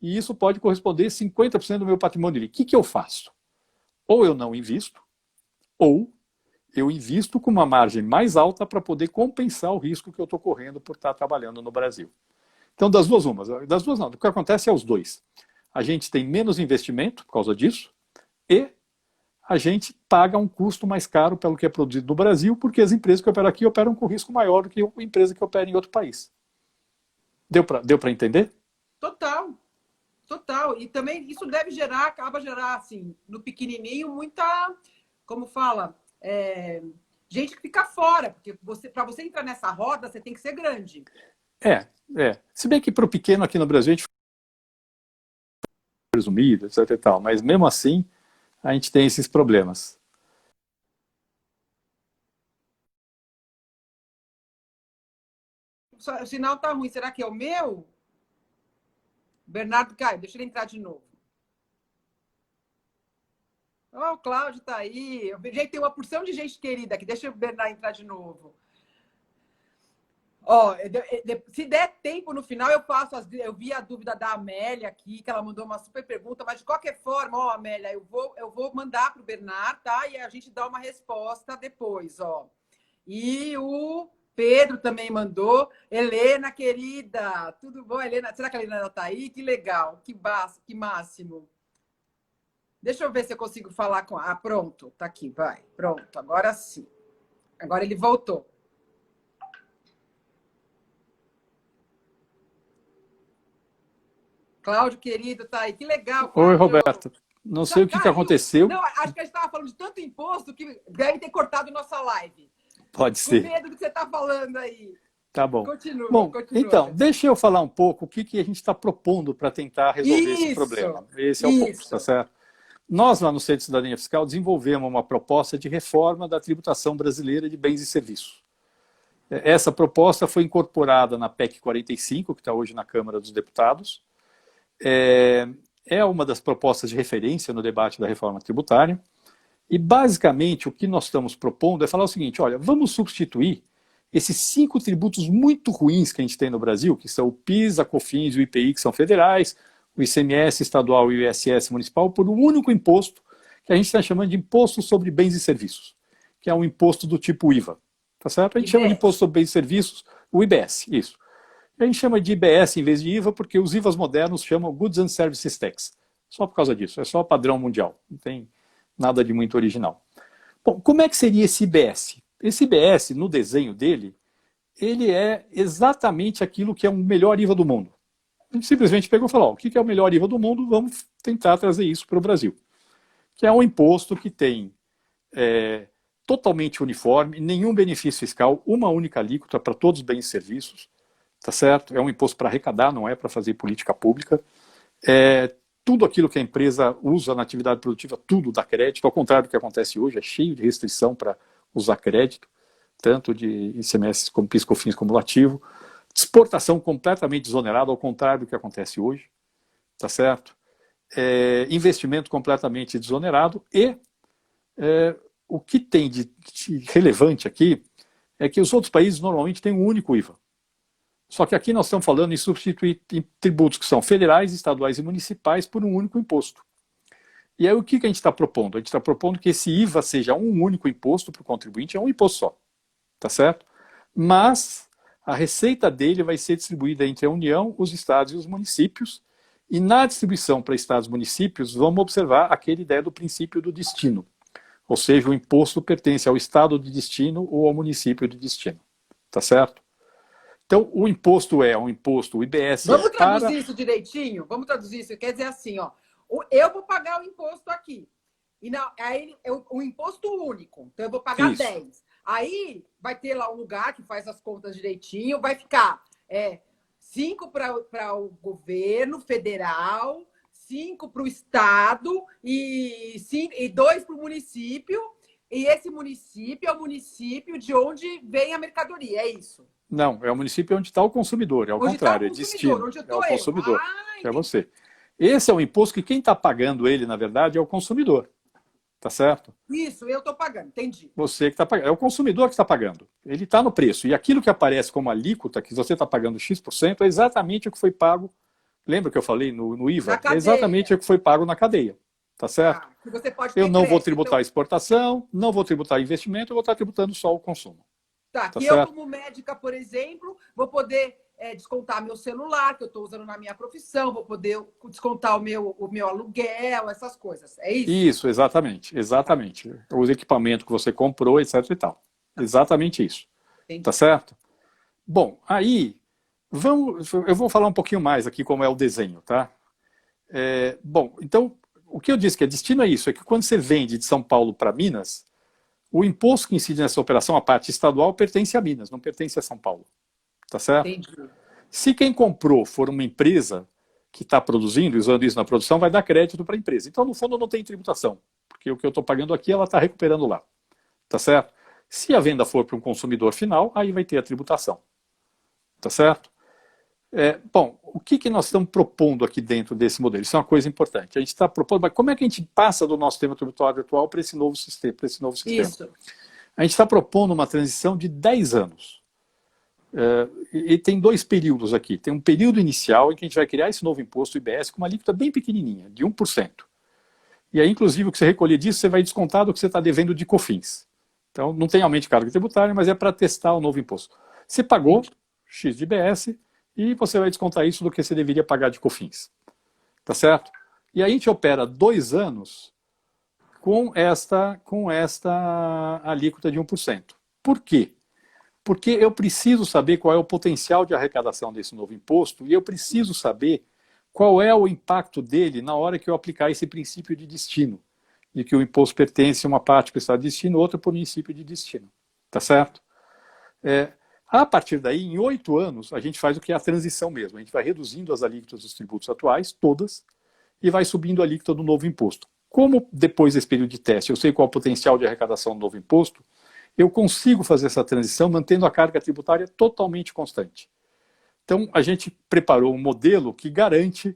e isso pode corresponder a 50% do meu patrimônio líquido. O que eu faço? Ou eu não invisto, ou eu invisto com uma margem mais alta para poder compensar o risco que eu estou correndo por estar trabalhando no Brasil. Então, das duas umas. Das duas não. O que acontece é os dois. A gente tem menos investimento por causa disso e a gente paga um custo mais caro pelo que é produzido no Brasil, porque as empresas que operam aqui operam com risco maior do que a empresa que opera em outro país. Deu para entender? Total. Total. E também isso acaba gerar, assim, no pequenininho, muita, como fala, gente que fica fora, porque para você entrar nessa roda, você tem que ser grande. Se bem que para o pequeno aqui no Brasil a gente presumido, etc e tal, mas mesmo assim a gente tem esses problemas. O sinal tá ruim. Será que é o meu? Bernardo Caio, deixa ele entrar de novo. O Cláudio tá aí. Gente, tem uma porção de gente querida aqui. Deixa o Bernardo entrar de novo. Se der tempo no final, eu vi a dúvida da Amélia aqui, que ela mandou uma super pergunta, mas de qualquer forma, Amélia, eu vou mandar para o Bernardo, tá? E a gente dá uma resposta depois, E o Pedro também mandou. Helena, querida, tudo bom, Helena? Será que a Helena está aí? Que legal, que máximo. Deixa eu ver se eu consigo falar com... pronto, tá aqui, vai. Pronto, agora sim. Agora ele voltou. Cláudio, querido, tá aí. Que legal, Cláudio. Oi, Roberto. Não sei o que aconteceu. Não, acho que a gente estava falando de tanto imposto que deve ter cortado nossa live. Pode ser. Com medo do que você está falando aí. Tá bom. Continua. Então, deixa eu falar um pouco o que a gente está propondo para tentar resolver esse problema. Esse é o ponto, tá certo? Nós, lá no Centro de Cidadania Fiscal, desenvolvemos uma proposta de reforma da tributação brasileira de bens e serviços. Essa proposta foi incorporada na PEC 45, que está hoje na Câmara dos Deputados. É uma das propostas de referência no debate da reforma tributária. E, basicamente, o que nós estamos propondo é falar o seguinte, olha, vamos substituir esses 5 tributos muito ruins que a gente tem no Brasil, que são o PIS, a COFINS e o IPI, que são federais, o ICMS estadual e o ISS municipal, por um único imposto, que a gente está chamando de Imposto sobre Bens e Serviços, que é um imposto do tipo IVA. Tá certo? A gente chama de Imposto sobre Bens e Serviços O IBS, isso. A gente chama de IBS em vez de IVA porque os IVAs modernos chamam Goods and Services Tax. Só por causa disso, é só padrão mundial, não tem nada de muito original. Bom, como é que seria esse IBS? Esse IBS, no desenho dele, ele é exatamente aquilo que é o melhor IVA do mundo. A gente simplesmente pegou e falou, ó, o que é o melhor IVA do mundo? Vamos tentar trazer isso para o Brasil. Que é um imposto que tem totalmente uniforme, nenhum benefício fiscal, uma única alíquota para todos os bens e serviços, tá certo? É um imposto para arrecadar, não é para fazer política pública. Tudo aquilo que a empresa usa na atividade produtiva, tudo dá crédito, ao contrário do que acontece hoje, é cheio de restrição para usar crédito, tanto de ICMS como PIS/COFINS cumulativo. Exportação completamente desonerada, ao contrário do que acontece hoje, tá certo? Investimento completamente desonerado e o que tem de relevante aqui é que os outros países normalmente têm um único IVA. Só que aqui nós estamos falando em substituir tributos que são federais, estaduais e municipais por um único imposto. E aí o que a gente está propondo? A gente está propondo que esse IVA seja um único imposto para o contribuinte, é um imposto só, tá certo? Mas a receita dele vai ser distribuída entre a União, os estados e os municípios, e na distribuição para estados e municípios vamos observar aquela ideia do princípio do destino. Ou seja, o imposto pertence ao estado de destino ou ao município de destino, tá certo? Então, o imposto é um imposto, o IBS Vamos traduzir isso direitinho? Vamos traduzir isso. Quer dizer assim, ó, eu vou pagar o imposto aqui. E aí o imposto único. Então, eu vou pagar 10. Aí vai ter lá um lugar que faz as contas direitinho, vai ficar 5 para o governo federal, 5 para o estado e 2 para o município. E esse município é o município de onde vem a mercadoria, é isso? Não, é o município onde está o consumidor, é o contrário, é destino, é o consumidor, que é você. Esse é um imposto que quem está pagando ele, na verdade, é o consumidor, tá certo? Isso, eu estou pagando, entendi. Você que está pagando, é o consumidor que está pagando, ele está no preço, e aquilo que aparece como alíquota, que você está pagando X%, é exatamente o que foi pago, lembra que eu falei no IVA? É exatamente o que foi pago na cadeia, tá certo? Você pode eu não vou tributar a exportação, não vou tributar investimento, eu vou estar tributando só o consumo. Tá, que eu, como médica, por exemplo, vou poder descontar meu celular, que eu estou usando na minha profissão, vou poder descontar o meu aluguel, essas coisas. É isso? Isso, exatamente. Exatamente. Os equipamentos que você comprou, etc e tal. Exatamente isso. Entendi. Tá certo? Bom, aí, eu vou falar um pouquinho mais aqui como é o desenho, tá? Bom, então, o que eu disse que é destino é isso, é que quando você vende de São Paulo para Minas, o imposto que incide nessa operação, a parte estadual, pertence a Minas, não pertence a São Paulo. Tá certo? Entendi. Se quem comprou for uma empresa que está produzindo, usando isso na produção, vai dar crédito para a empresa. Então, no fundo, não tem tributação, porque o que eu estou pagando aqui, ela está recuperando lá. Tá certo? Se a venda for para um consumidor final, aí vai ter a tributação. Tá certo? Bom, o que nós estamos propondo aqui dentro desse modelo? Isso é uma coisa importante. A gente está propondo, mas como é que a gente passa do nosso sistema tributário atual para esse novo sistema? Isso. A gente está propondo uma transição de 10 anos. E tem 2 períodos aqui. Tem um período inicial em que a gente vai criar esse novo imposto IBS com uma alíquota bem pequenininha, de 1%. E aí, inclusive, o que você recolher disso, você vai descontar do que você está devendo de COFINS. Então, não tem aumento de carga tributária, mas é para testar o novo imposto. Você pagou X de IBS e você vai descontar isso do que você deveria pagar de COFINS. Tá certo? E aí a gente opera 2 anos com esta alíquota de 1%. Por quê? Porque eu preciso saber qual é o potencial de arrecadação desse novo imposto e eu preciso saber qual é o impacto dele na hora que eu aplicar esse princípio de destino, de que o imposto pertence a uma parte para o estado de destino, outra para o município de destino. Tá certo? A partir daí, em 8 anos, a gente faz o que é a transição mesmo. A gente vai reduzindo as alíquotas dos tributos atuais, todas, e vai subindo a alíquota do novo imposto. Como depois desse período de teste eu sei qual é o potencial de arrecadação do novo imposto, eu consigo fazer essa transição mantendo a carga tributária totalmente constante. Então, a gente preparou um modelo que garante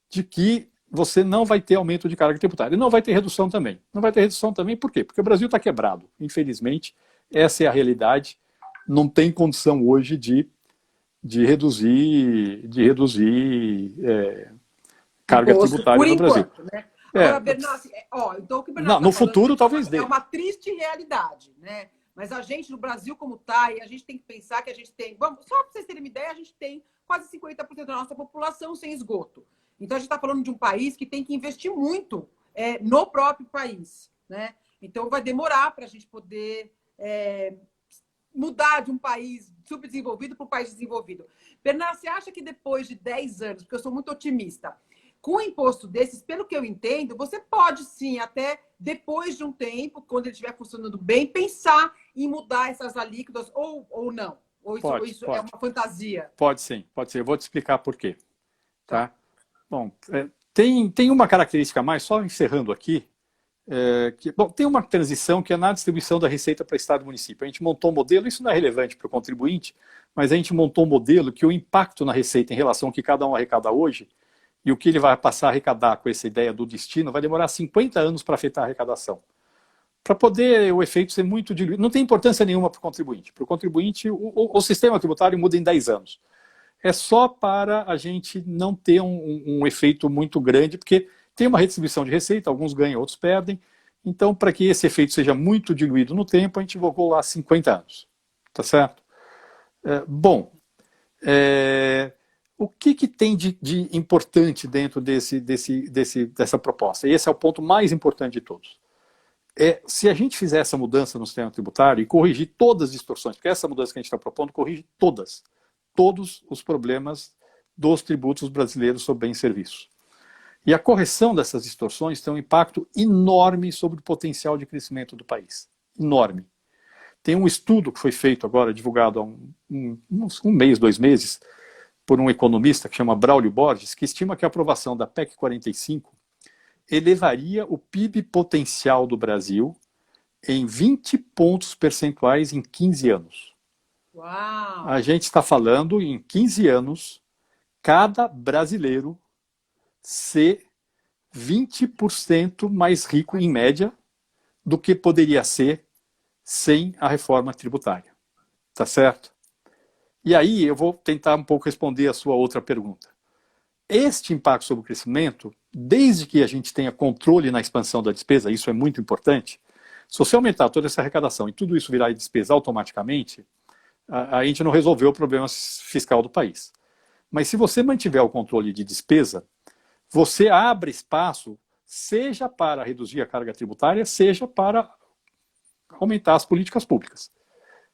de que você não vai ter aumento de carga tributária. E não vai ter redução também. Não vai ter redução também por quê? Porque o Brasil está quebrado. Infelizmente, essa é a realidade. Não tem condição hoje de reduzir carga tributária no Brasil. Né? Agora, Bernassi, então o que o Bernassi no futuro talvez dê. É uma triste realidade, né? Mas a gente, no Brasil como está, e a gente tem que pensar que a gente tem... Vamos, só para vocês terem uma ideia, a gente tem quase 50% da nossa população sem esgoto. Então, a gente está falando de um país que tem que investir muito no próprio país, né? Então, vai demorar para a gente poder mudar de um país subdesenvolvido para um país desenvolvido. Bernardo, você acha que depois de 10 anos, porque eu sou muito otimista, com um imposto desses, pelo que eu entendo, você pode sim, até depois de um tempo, quando ele estiver funcionando bem, pensar em mudar essas alíquotas ou não? Ou isso é uma fantasia? Pode sim, pode ser. Eu vou te explicar por quê. Tá? Bom, tem uma característica a mais, só encerrando aqui, tem uma transição que é na distribuição da receita para Estado e município. A gente montou um modelo, isso não é relevante para o contribuinte, mas a gente montou um modelo que o impacto na receita em relação ao que cada um arrecada hoje e o que ele vai passar a arrecadar com essa ideia do destino vai demorar 50 anos para afetar a arrecadação. Para poder o efeito ser muito diluído. Não tem importância nenhuma para o contribuinte. Para o contribuinte, o sistema tributário muda em 10 anos. É só para a gente não ter um efeito muito grande, porque tem uma redistribuição de receita, alguns ganham, outros perdem. Então, para que esse efeito seja muito diluído no tempo, a gente invocou lá 50 anos. Tá certo? O que tem de importante dentro dessa proposta? E esse é o ponto mais importante de todos. Se a gente fizer essa mudança no sistema tributário e corrigir todas as distorções, porque essa mudança que a gente está propondo corrige todos os problemas dos tributos brasileiros sobre bens e serviços. E a correção dessas distorções tem um impacto enorme sobre o potencial de crescimento do país. Enorme. Tem um estudo que foi feito agora, divulgado há um mês, 2 meses, por um economista que chama Braulio Borges, que estima que a aprovação da PEC 45 elevaria o PIB potencial do Brasil em 20 pontos percentuais em 15 anos. Uau! A gente está falando em 15 anos, cada brasileiro ser 20% mais rico em média do que poderia ser sem a reforma tributária. Tá certo? E aí eu vou tentar um pouco responder a sua outra pergunta. Este impacto sobre o crescimento, desde que a gente tenha controle na expansão da despesa, isso é muito importante, se você aumentar toda essa arrecadação e tudo isso virar despesa automaticamente, a gente não resolveu o problema fiscal do país. Mas se você mantiver o controle de despesa, você abre espaço, seja para reduzir a carga tributária, seja para aumentar as políticas públicas.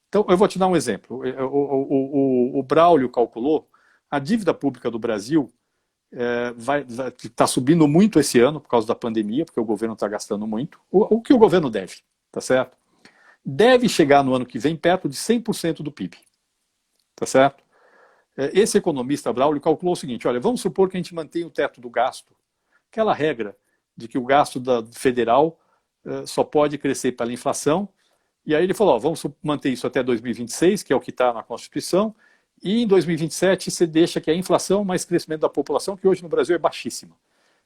Então, eu vou te dar um exemplo. O Braulio calculou, a dívida pública do Brasil está subindo muito esse ano por causa da pandemia, porque o governo está gastando muito. O que o governo deve, tá certo? Deve chegar no ano que vem perto de 100% do PIB, tá certo? Esse economista Braulio calculou o seguinte, olha, vamos supor que a gente mantém o teto do gasto, aquela regra de que o gasto federal só pode crescer pela inflação. E aí ele falou, vamos manter isso até 2026, que é o que está na Constituição, e em 2027 você deixa que a inflação mais crescimento da população, que hoje no Brasil é baixíssima,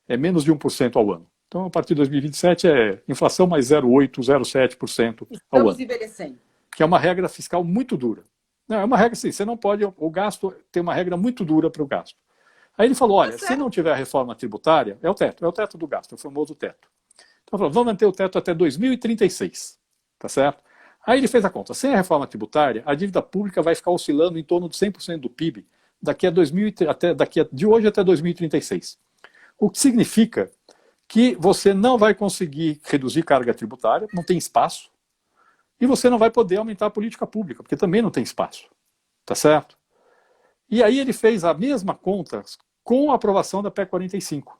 é menos de 1% ao ano. Então, a partir de 2027 é inflação mais 0,8%, 0,7% ao ano. Estamos envelhecendo. Que é uma regra fiscal muito dura. Não, é uma regra assim, você não pode, o gasto tem uma regra muito dura para o gasto. Aí ele falou, olha, se não tiver a reforma tributária, é o teto do gasto, é o famoso teto. Então, falou, vamos manter o teto até 2036. Tá certo? Aí ele fez a conta. Sem a reforma tributária, a dívida pública vai ficar oscilando em torno de 100% do PIB de hoje até 2036. O que significa que você não vai conseguir reduzir carga tributária, não tem espaço, e você não vai poder aumentar a política pública, porque também não tem espaço. Tá certo? E aí ele fez a mesma conta com a aprovação da PEC 45.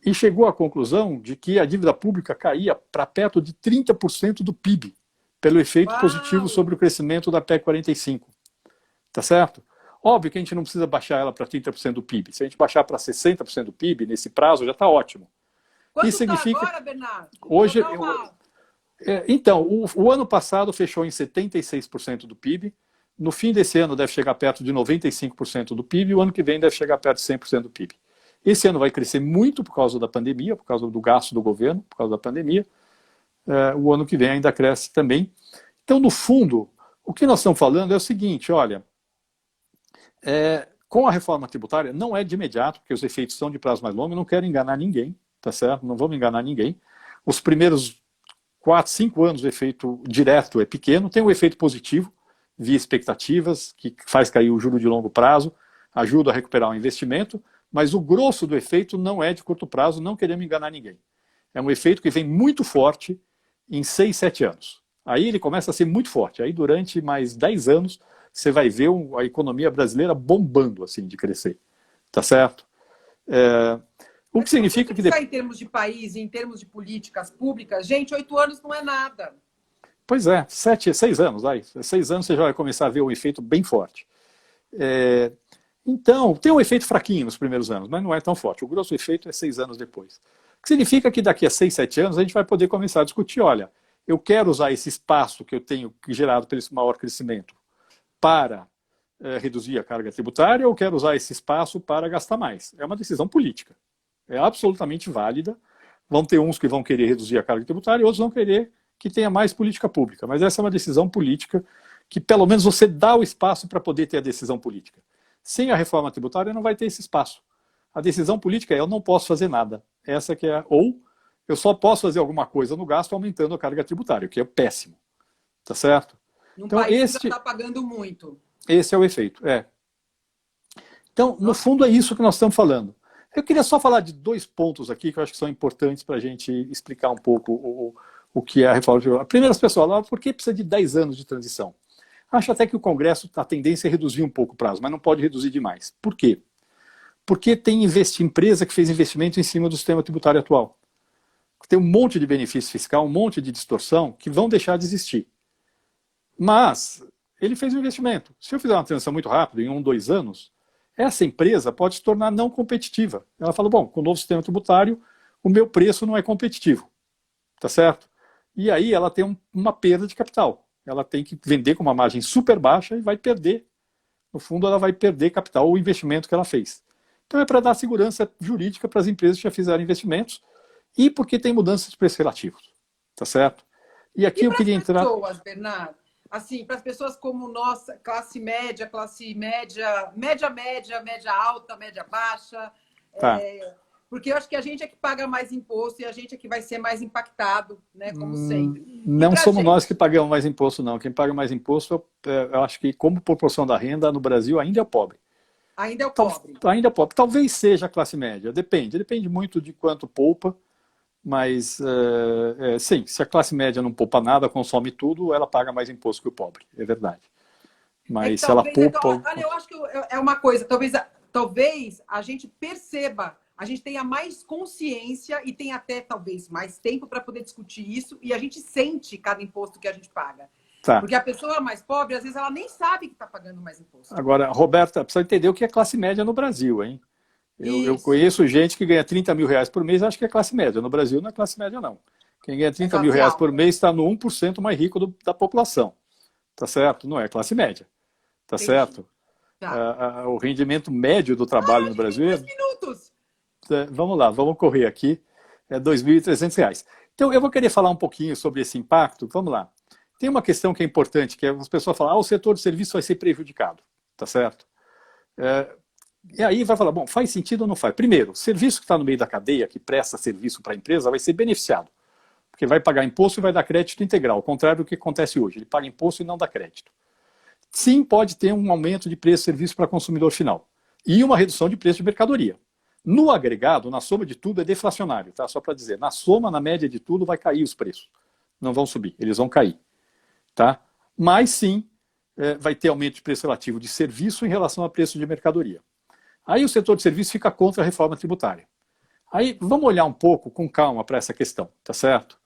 E chegou à conclusão de que a dívida pública caía para perto de 30% do PIB, pelo efeito positivo sobre o crescimento da PEC 45. Tá certo? Óbvio que a gente não precisa baixar ela para 30% do PIB. Se a gente baixar para 60% do PIB, nesse prazo, já está ótimo. Quanto isso significa agora, Bernardo? Hoje, então, o ano passado fechou em 76% do PIB. No fim desse ano deve chegar perto de 95% do PIB. E o ano que vem deve chegar perto de 100% do PIB. Esse ano vai crescer muito por causa da pandemia, por causa do gasto do governo, por causa da pandemia. O ano que vem ainda cresce também. Então, no fundo, o que nós estamos falando é o seguinte, olha, com a reforma tributária, não é de imediato, porque os efeitos são de prazo mais longo, eu não quero enganar ninguém, tá certo? Não vamos enganar ninguém. Os primeiros 4, 5 anos o efeito direto é pequeno, tem um efeito positivo, via expectativas, que faz cair o juro de longo prazo, ajuda a recuperar o investimento, mas o grosso do efeito não é de curto prazo, não queremos enganar ninguém. É um efeito que vem muito forte em 6, 7 anos. Aí ele começa a ser muito forte. Aí durante mais 10 anos você vai ver a economia brasileira bombando assim de crescer. Tá certo? O que significa que... Em termos de país, em termos de políticas públicas, gente, 8 anos não é nada. Pois é, 6 anos. 6 anos você já vai começar a ver um efeito bem forte. Então, tem um efeito fraquinho nos primeiros anos, mas não é tão forte. O grosso efeito é 6 anos depois. O que significa que daqui a 6, 7 anos a gente vai poder começar a discutir, olha, eu quero usar esse espaço que eu tenho gerado por esse maior crescimento para reduzir a carga tributária ou quero usar esse espaço para gastar mais. É uma decisão política. É absolutamente válida. Vão ter uns que vão querer reduzir a carga tributária e outros vão querer que tenha mais política pública. Mas essa é uma decisão política que pelo menos você dá o espaço para poder ter a decisão política. Sem a reforma tributária não vai ter esse espaço. A decisão política é eu não posso fazer nada. Essa que é, ou eu só posso fazer alguma coisa no gasto aumentando a carga tributária, o que é péssimo. Tá certo? Num então, país que já está pagando muito. Esse é o efeito, Então, no fundo, é isso que nós estamos falando. Eu queria só falar de 2 pontos aqui que eu acho que são importantes para a gente explicar um pouco o que é a reforma tributária. Primeiro, as pessoas falam, por que precisa de 10 anos de transição? Acho até que o Congresso, a tendência é reduzir um pouco o prazo, mas não pode reduzir demais. Por quê? Porque tem empresa que fez investimento em cima do sistema tributário atual. Tem um monte de benefício fiscal, um monte de distorção que vão deixar de existir. Mas ele fez um investimento. Se eu fizer uma transição muito rápida, em 1, 2 anos, essa empresa pode se tornar não competitiva. Ela fala, bom, com o novo sistema tributário, o meu preço não é competitivo. Tá certo? E aí ela tem uma perda de capital. Ela tem que vender com uma margem super baixa e vai perder. No fundo, ela vai perder capital ou investimento que ela fez. Então é para dar segurança jurídica para as empresas que já fizeram investimentos e porque tem mudanças de preços relativos. Tá certo? E aqui eu queria entrar... pessoas, Bernardo, assim, para as pessoas como nossa, classe média, média alta, média baixa, Tá. Porque eu acho que a gente é que paga mais imposto e a gente é que vai ser mais impactado, né, como sempre. Não somos nós que pagamos mais imposto, não. Quem paga mais imposto, eu acho que como proporção da renda no Brasil ainda é o pobre. Ainda é o pobre. Ainda é o pobre. Talvez seja a classe média, depende muito de quanto poupa, mas sim, se a classe média não poupa nada, consome tudo, ela paga mais imposto que o pobre, é verdade. Mas se ela poupa... Olha, eu acho que é uma coisa, talvez a gente perceba, a gente tenha mais consciência e tenha até talvez mais tempo para poder discutir isso e a gente sente cada imposto que a gente paga. Tá. Porque a pessoa mais pobre, às vezes, ela nem sabe que está pagando mais imposto. Agora, Roberta, precisa entender o que é classe média no Brasil, hein? Eu conheço gente que ganha 30 mil reais por mês e acha que é classe média. No Brasil não é classe média, não. Quem ganha 30 mil reais por mês está no 1% mais rico da população. Tá certo? Não é classe média. Tá certo? Tá. O rendimento médio do trabalho no Brasil... 2 minutos! Vamos lá, vamos correr aqui. É R$ 2.300. Então, eu vou querer falar um pouquinho sobre esse impacto. Vamos lá. Tem uma questão que é importante, que é as pessoas falam, o setor de serviço vai ser prejudicado. Tá certo? E aí vai falar, bom, faz sentido ou não faz? Primeiro, o serviço que está no meio da cadeia, que presta serviço para a empresa, vai ser beneficiado. Porque vai pagar imposto e vai dar crédito integral, ao contrário do que acontece hoje. Ele paga imposto e não dá crédito. Sim, pode ter um aumento de preço de serviço para consumidor final. E uma redução de preço de mercadoria. No agregado, na soma de tudo, é deflacionário. Tá? Só para dizer, na soma, na média de tudo, vai cair os preços. Não vão subir, eles vão cair. Tá? Mas sim, vai ter aumento de preço relativo de serviço em relação a preço de mercadoria. Aí o setor de serviço fica contra a reforma tributária. Aí vamos olhar um pouco com calma para essa questão, tá certo?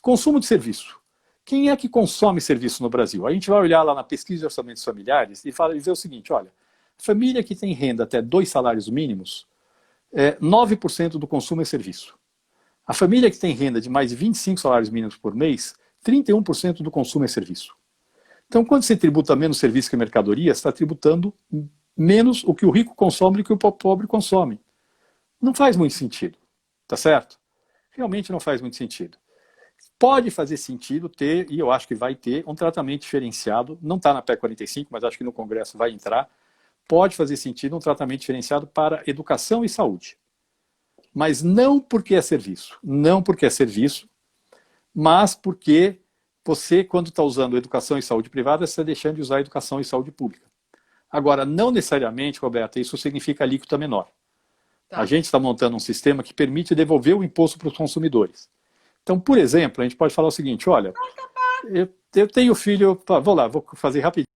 Consumo de serviço. Quem é que consome serviço no Brasil? A gente vai olhar lá na pesquisa de orçamentos familiares e dizer o seguinte, olha, família que tem renda até 2 salários mínimos, 9% do consumo é serviço. A família que tem renda de mais de 25 salários mínimos por mês, 31% do consumo é serviço. Então, quando você tributa menos serviço que mercadoria, você está tributando menos o que o rico consome do que o pobre consome. Não faz muito sentido, tá certo? Realmente não faz muito sentido. Pode fazer sentido ter, e eu acho que vai ter, um tratamento diferenciado, não está na PEC 45, mas acho que no Congresso vai entrar, pode fazer sentido um tratamento diferenciado para educação e saúde. Mas não porque é serviço. Não porque é serviço, mas porque você, quando está usando educação e saúde privada, você está deixando de usar educação e saúde pública. Agora, não necessariamente, Roberta, isso significa alíquota menor. A Tá. gente está montando um sistema que permite devolver o imposto para os consumidores. Então, por exemplo, a gente pode falar o seguinte, olha, eu tenho filho, vou lá, vou fazer rapidinho.